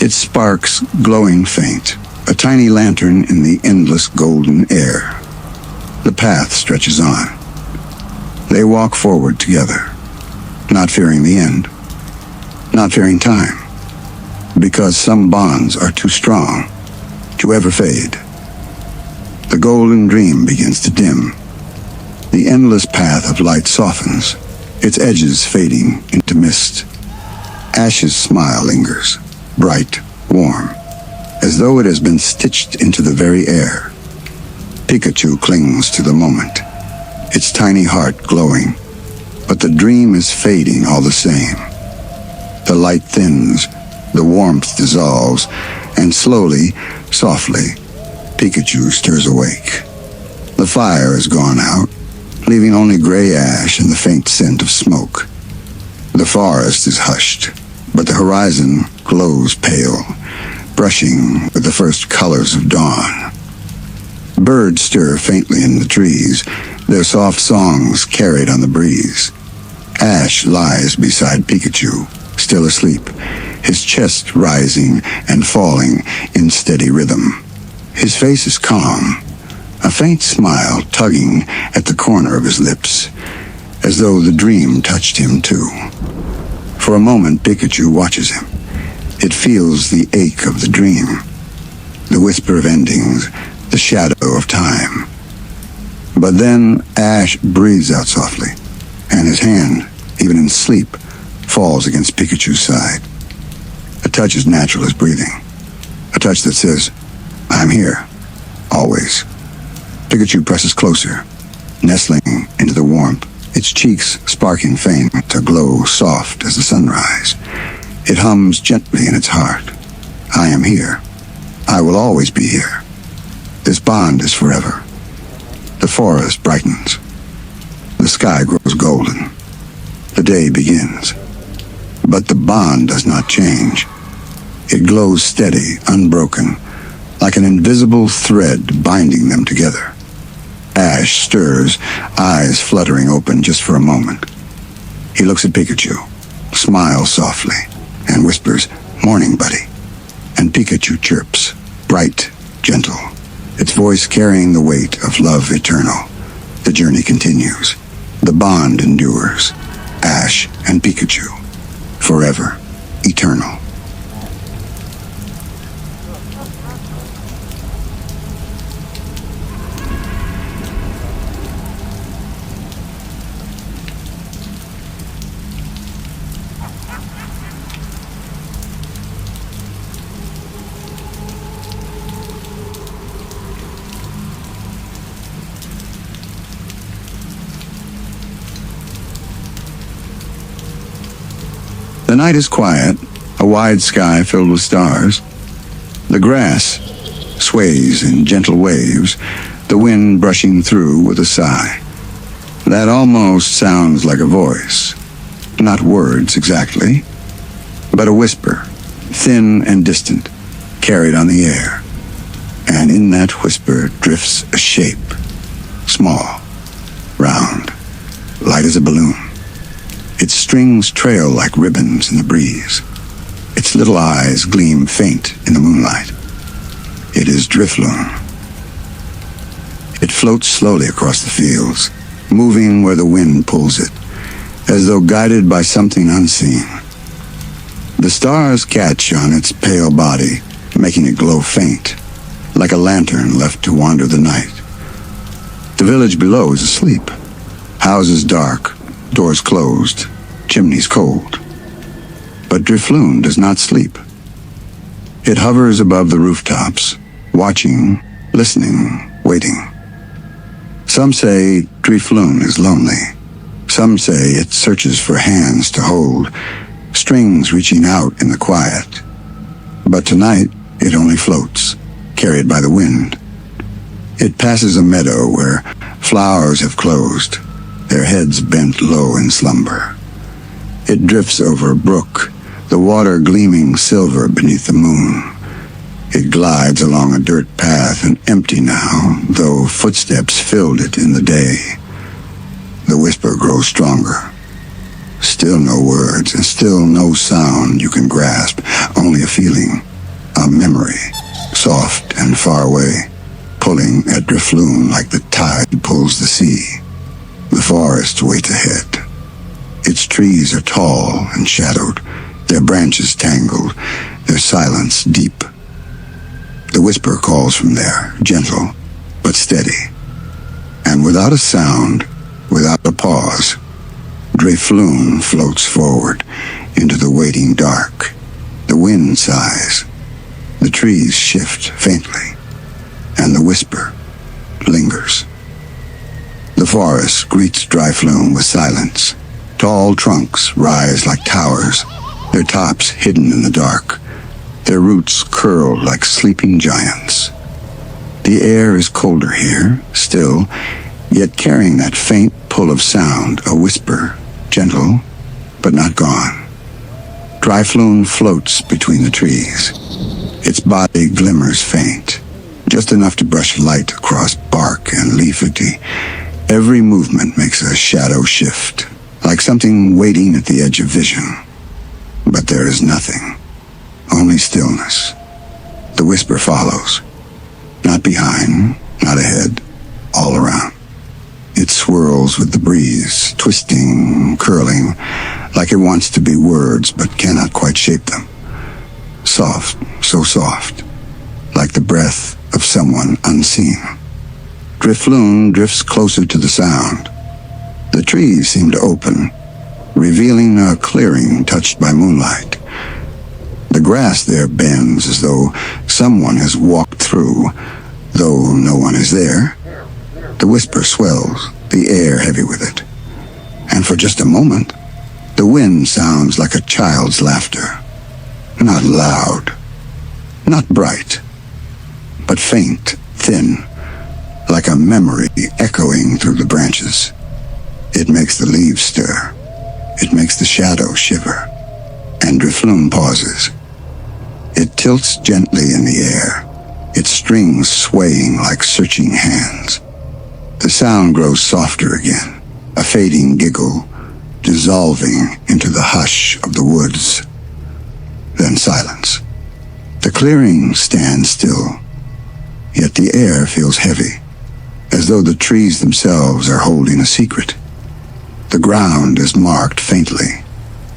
Speaker 1: its sparks glowing faint, a tiny lantern in the endless golden air. The path stretches on. They walk forward together, not fearing the end, not fearing time, because some bonds are too strong to ever fade. The golden dream begins to dim. The endless path of light softens, its edges fading into mist. Ash's smile lingers, bright, warm, as though it has been stitched into the very air. Pikachu clings to the moment, its tiny heart glowing, but the dream is fading all the same. The light thins, the warmth dissolves, and slowly, softly, Pikachu stirs awake. The fire has gone out, leaving only gray ash and the faint scent of smoke. The forest is hushed, but the horizon glows pale, brushing with the first colors of dawn. Birds stir faintly in the trees, their soft songs carried on the breeze. Ash lies beside Pikachu, still asleep, his chest rising and falling in steady rhythm. His face is calm, a faint smile tugging at the corner of his lips, as though the dream touched him too. For a moment, Pikachu watches him. It feels the ache of the dream, the whisper of endings, the shadow of time. But then Ash breathes out softly, and his hand, even in sleep, falls against Pikachu's side. A touch as natural as breathing. A touch that says, "I'm here, always." Pikachu presses closer, nestling into the warmth, its cheeks sparking faint to glow soft as the sunrise. It hums gently in its heart. "I am here. I will always be here. This bond is forever." The forest brightens. The sky grows golden. The day begins. But the bond does not change. It glows steady, unbroken, like an invisible thread binding them together. Ash stirs, eyes fluttering open just for a moment. He looks at Pikachu, smiles softly, and whispers, "Morning, buddy." And Pikachu chirps, bright, gentle, its voice carrying the weight of love eternal. The journey continues. The bond endures. Ash and Pikachu, forever, eternal. The night is quiet, a wide sky filled with stars. The grass sways in gentle waves, the wind brushing through with a sigh. That almost sounds like a voice. Not words exactly, but a whisper, thin and distant, carried on the air. And in that whisper drifts a shape, small, round, light as a balloon. Its strings trail like ribbons in the breeze. Its little eyes gleam faint in the moonlight. It is Drifloon, It floats slowly across the fields, moving where the wind pulls it, as though guided by something unseen. The stars catch on its pale body, making it glow faint, like a lantern left to wander the night. The village below is asleep. Houses dark, doors closed, chimneys cold. But Drifloon does not sleep. It hovers above the rooftops, watching, listening, waiting. Some say Drifloon is lonely. Some say it searches for hands to hold, strings reaching out in the quiet. But tonight, it only floats, carried by the wind. It passes a meadow where flowers have closed, their heads bent low in slumber. It drifts over a brook, the water gleaming silver beneath the moon. It glides along a dirt path, and empty now, though footsteps filled it in the day. The whisper grows stronger. Still no words, and still no sound you can grasp, only a feeling, a memory, soft and far away, pulling at Drifloon like the tide pulls the sea. The forest waits ahead. Its trees are tall and shadowed, their branches tangled, their silence deep. The whisper calls from there, gentle but steady. And without a sound, without a pause, Drifloon floats forward into the waiting dark. The wind sighs, the trees shift faintly, and the whisper lingers. The forest greets Drifloon with silence. Tall trunks rise like towers, their tops hidden in the dark, their roots curled like sleeping giants. The air is colder here, still, yet carrying that faint pull of sound, a whisper, gentle, but not gone. Drifloon floats between the trees. Its body glimmers faint, just enough to brush light across bark and leafity. Every movement makes a shadow shift, like something waiting at the edge of vision. But there is nothing, only stillness. The whisper follows, not behind, not ahead, all around. It swirls with the breeze, twisting, curling, like it wants to be words but cannot quite shape them. Soft, so soft, like the breath of someone unseen. Drifloon drifts closer to the sound. The trees seem to open, revealing a clearing touched by moonlight. The grass there bends as though someone has walked through, though no one is there. The whisper swells, the air heavy with it. And for just a moment, the wind sounds like a child's laughter. Not loud, not bright, but faint, thin, like a memory echoing through the branches. It makes the leaves stir. It makes the shadow shiver. And Drifloon pauses. It tilts gently in the air, its strings swaying like searching hands. The sound grows softer again, a fading giggle, dissolving into the hush of the woods. Then silence. The clearing stands still, yet the air feels heavy, as though the trees themselves are holding a secret. The ground is marked faintly,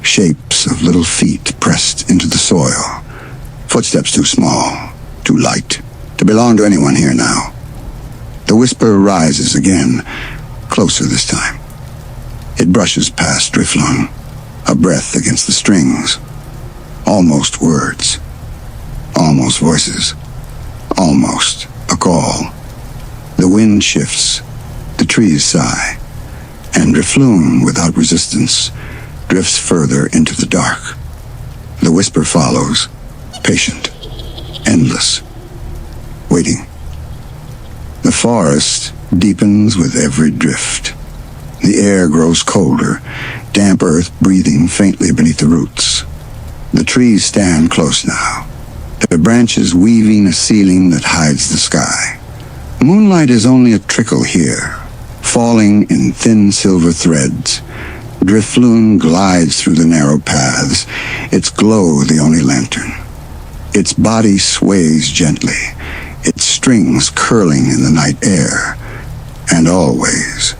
Speaker 1: shapes of little feet pressed into the soil, footsteps too small, too light, to belong to anyone here now. The whisper rises again, closer this time. It brushes past Drifloon, a breath against the strings. Almost words, almost voices, almost a call. The wind shifts, the trees sigh, and Drifloon, without resistance, drifts further into the dark. The whisper follows, patient, endless, waiting. The forest deepens with every drift. The air grows colder, damp earth breathing faintly beneath the roots. The trees stand close now, their branches weaving a ceiling that hides the sky. Moonlight is only a trickle here, falling in thin silver threads. Drifloon glides through the narrow paths, its glow the only lantern. Its body sways gently, its strings curling in the night air, And always,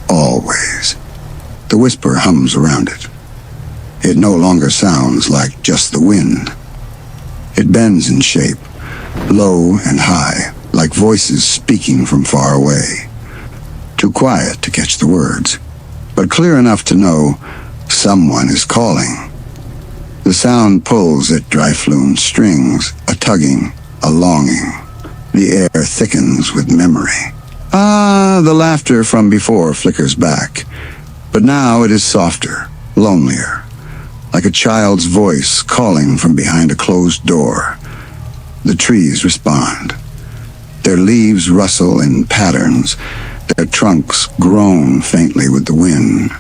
Speaker 1: always, the whisper hums around it. It no longer sounds like just the wind. It bends in shape, low and high, like voices speaking from far away. Too quiet to catch the words, but clear enough to know someone is calling. The sound pulls at Drifloon's strings, a tugging, a longing. The air thickens with memory. The laughter from before flickers back, but now it is softer, lonelier, like a child's voice calling from behind a closed door. The trees respond. Their leaves rustle in patterns, their trunks groan faintly with the wind.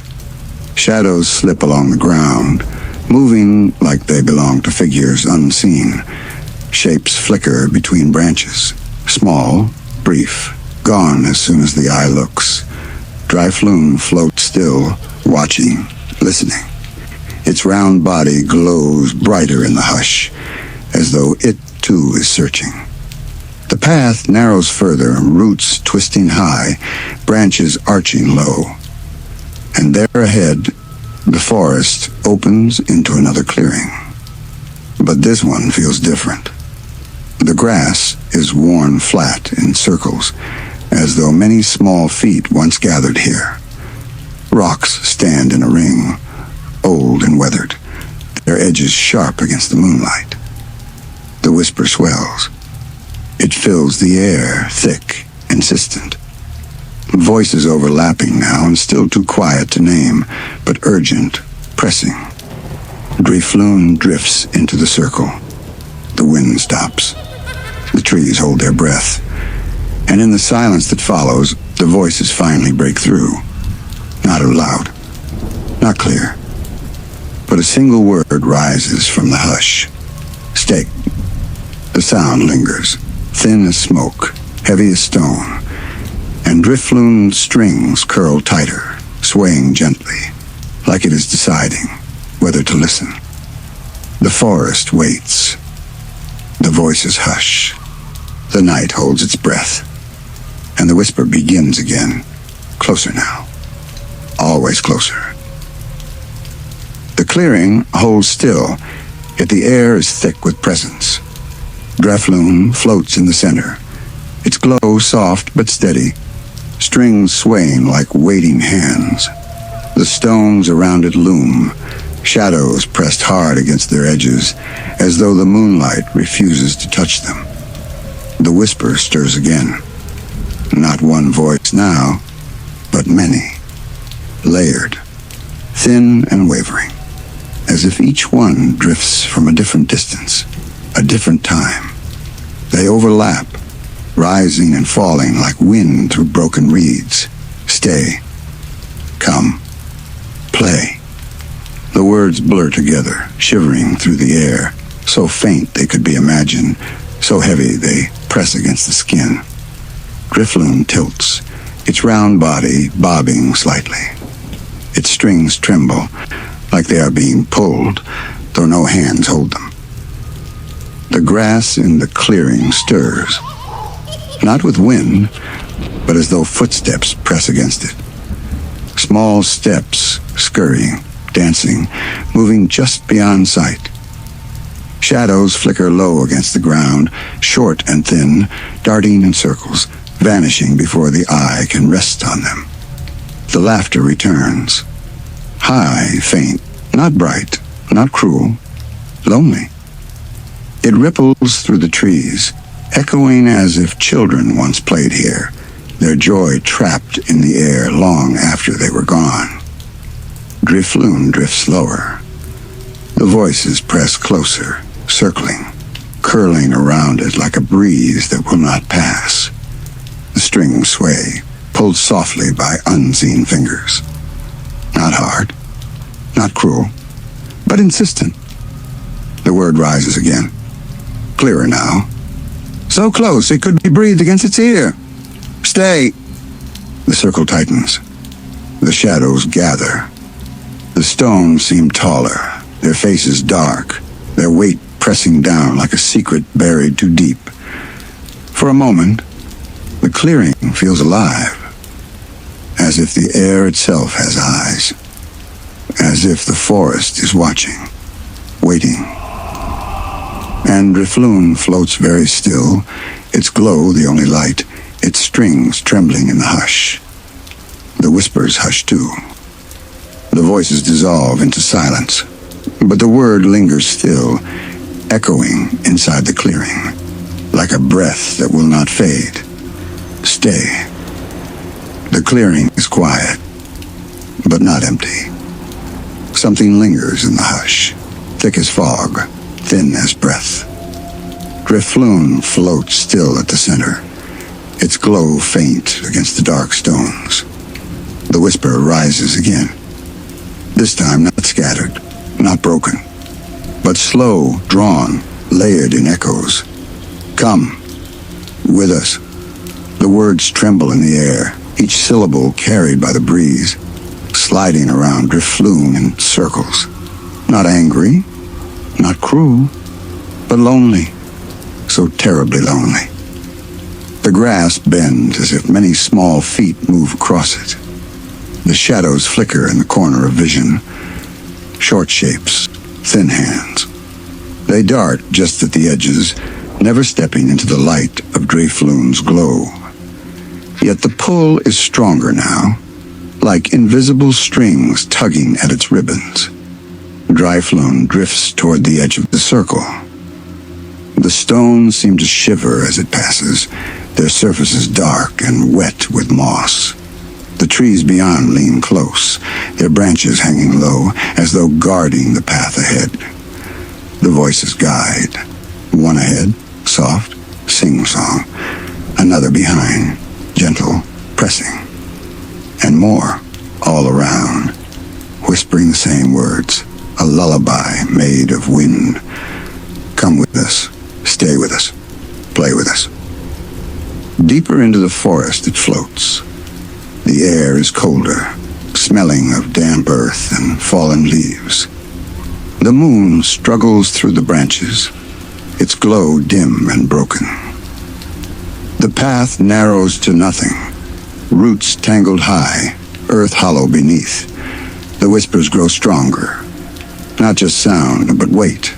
Speaker 1: Shadows slip along the ground, moving like they belong to figures unseen. Shapes flicker between branches, small, brief, gone as soon as the eye looks. Drifloon floats still, watching, listening. Its round body glows brighter in the hush, as though it too is searching. The path narrows further, roots twisting high, branches arching low. And there ahead, the forest opens into another clearing. But this one feels different. The grass is worn flat in circles, as though many small feet once gathered here. Rocks stand in a ring, old and weathered, their edges sharp against the moonlight. The whisper swells. It fills the air, thick, insistent. Voices overlapping now and still too quiet to name, but urgent, pressing. Drifloon drifts into the circle. The wind stops. The trees hold their breath. And in the silence that follows, the voices finally break through. Not loud, not clear, but a single word rises from the hush. Stay. The sound lingers, thin as smoke, heavy as stone, and Drifloon's strings curl tighter, swaying gently, like it is deciding whether to listen. The forest waits. The voices hush. The night holds its breath, and the whisper begins again, closer now, always closer. The clearing holds still, yet the air is thick with presence. Drifloon floats in the center, its glow soft but steady, strings swaying like waiting hands. The stones around it loom, shadows pressed hard against their edges, as though the moonlight refuses to touch them. The whisper stirs again. Not one voice now, but many, layered, thin and wavering, as if each one drifts from a different distance, a different time. They overlap, rising and falling like wind through broken reeds. Stay. Come. Play. The words blur together, shivering through the air, so faint they could be imagined, so heavy they press against the skin. Drifloon tilts, its round body bobbing slightly. Its strings tremble, like they are being pulled, though no hands hold them. The grass in the clearing stirs, not with wind, but as though footsteps press against it. Small steps, scurrying, dancing, moving just beyond sight. Shadows flicker low against the ground, short and thin, darting in circles, vanishing before the eye can rest on them. The laughter returns. High, faint, not bright, not cruel, lonely. It ripples through the trees, echoing as if children once played here, their joy trapped in the air long after they were gone. Drifloon drifts lower. The voices press closer, circling, curling around it like a breeze that will not pass. The strings sway, pulled softly by unseen fingers. Not hard, not cruel, but insistent. The word rises again, clearer now. So close it could be breathed against its ear. Stay. The circle tightens. The shadows gather. The stones seem taller, their faces dark, their weight pressing down like a secret buried too deep. For a moment, the clearing feels alive, as if the air itself has eyes, as if the forest is watching, waiting. And Drifloon floats very still, its glow the only light, its strings trembling in the hush. The whispers hush too. The voices dissolve into silence, but the word lingers still, echoing inside the clearing, like a breath that will not fade. Stay. The clearing is quiet, but not empty. Something lingers in the hush, thick as fog, thin as breath. Drifloon floats still at the center, its glow faint against the dark stones. The whisper rises again, this time not scattered, not broken, but slow, drawn, layered in echoes. Come, with us. The words tremble in the air, each syllable carried by the breeze, sliding around Drifloon in circles. Not angry, not cruel, but lonely, so terribly lonely. The grass bends as if many small feet move across it. The shadows flicker in the corner of vision, short shapes, thin hands. They dart just at the edges, never stepping into the light of Drifloon's glow. Yet the pull is stronger now, like invisible strings tugging at its ribbons. Drifloon drifts toward the edge of the circle. The stones seem to shiver as it passes, their surfaces dark and wet with moss. The trees beyond lean close, their branches hanging low, as though guarding the path ahead. The voices guide. One ahead, soft, sing-song. Another behind, gentle, pressing. And more, all around, whispering the same words, a lullaby made of wind. Come with us, stay with us, play with us. Deeper into the forest it floats. The air is colder, smelling of damp earth and fallen leaves. The moon struggles through the branches, its glow dim and broken. The path narrows to nothing, roots tangled high, earth hollow beneath. The whispers grow stronger, not just sound, but weight,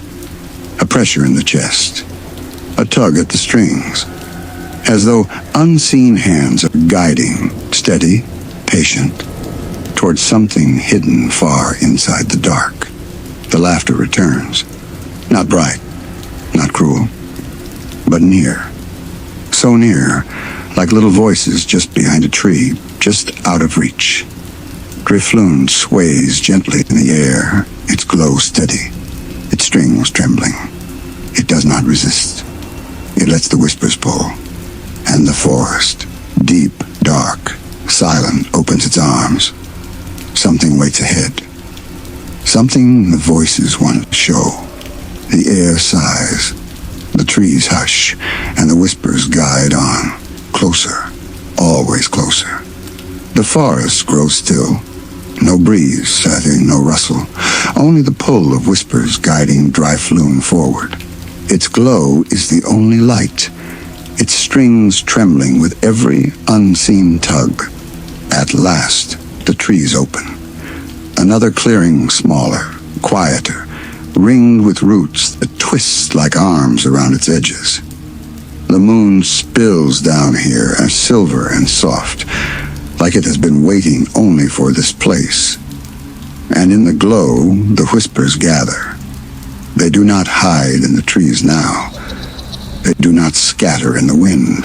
Speaker 1: a pressure in the chest, a tug at the strings, as though unseen hands are guiding, steady, patient, towards something hidden far inside the dark. The laughter returns, not bright, not cruel, but near. So near, like little voices just behind a tree, just out of reach. Drifloon sways gently in the air, its glow steady, its strings trembling. It does not resist. It lets the whispers pull. And the forest, deep, dark, silent, opens its arms. Something waits ahead. Something the voices want to show. The air sighs, the trees hush, and the whispers guide on, closer, always closer. The forest grows still. No breeze, sighing, no rustle, only the pull of whispers guiding Drifloon forward. Its glow is the only light, its strings trembling with every unseen tug. At last, the trees open. Another clearing smaller, quieter, ringed with roots that twist like arms around its edges. The moon spills down here as silver and soft, like it has been waiting only for this place. And in the glow, the whispers gather. They do not hide in the trees now. They do not scatter in the wind.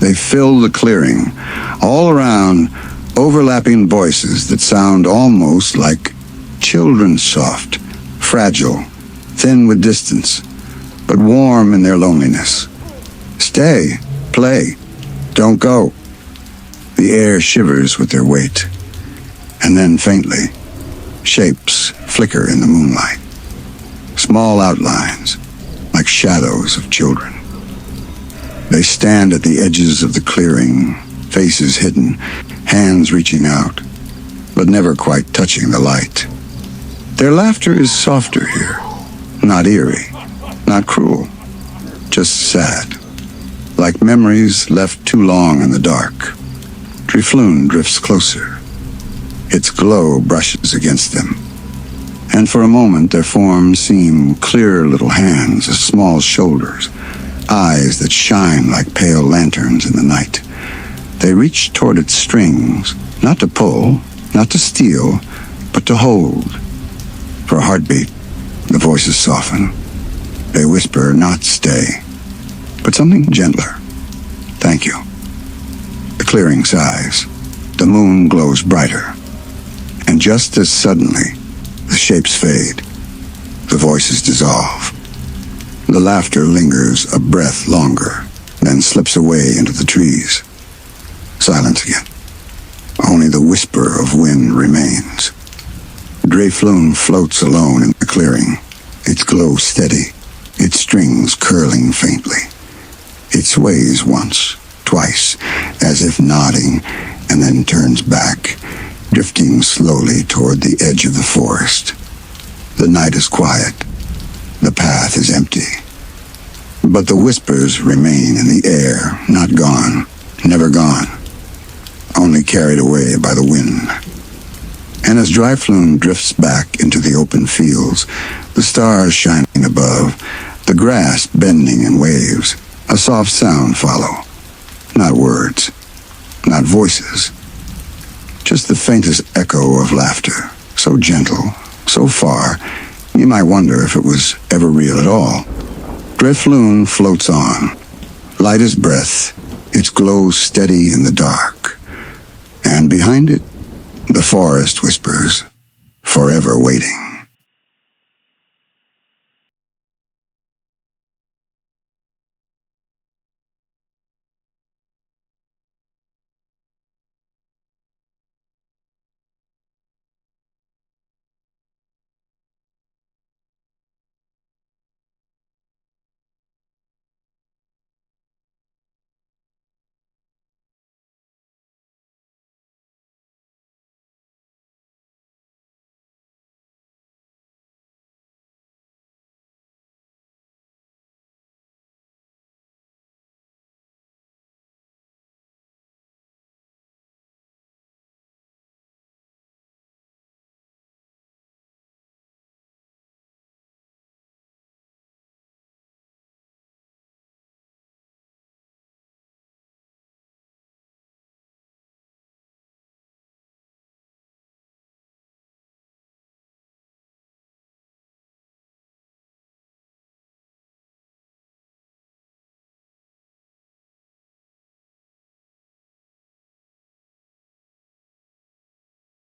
Speaker 1: They fill the clearing, all around, overlapping voices that sound almost like children, soft, fragile, thin with distance, but warm in their loneliness. Stay, play, don't go. The air shivers with their weight, and then faintly, shapes flicker in the moonlight. Small outlines, like shadows of children. They stand at the edges of the clearing, faces hidden, hands reaching out, but never quite touching the light. Their laughter is softer here, not eerie, not cruel, just sad, like memories left too long in the dark. Drifloon drifts closer. Its glow brushes against them, and for a moment their forms seem clear little hands, as small shoulders, eyes that shine like pale lanterns in the night. They reach toward its strings, not to pull, not to steal, but to hold. For a heartbeat, the voices soften. They whisper not stay, but something gentler. Thank you. The clearing sighs. The moon glows brighter. And just as suddenly, the shapes fade. The voices dissolve. The laughter lingers a breath longer, then slips away into the trees. Silence again. Only the whisper of wind remains. Drifloon floats alone in the clearing, its glow steady, its strings curling faintly. It sways once, twice, as if nodding, and then turns back, drifting slowly toward the edge of the forest. The night is quiet. The path is empty. But the whispers remain in the air, not gone, never gone, only carried away by the wind. And as Drifloon drifts back into the open fields, the stars shining above, the grass bending in waves, a soft sound follow. Not words, not voices, just the faintest echo of laughter, so gentle, so far, you might wonder if it was ever real at all. Drifloon floats on, light as breath, its glow steady in the dark. And behind it, the forest whispers, forever waiting.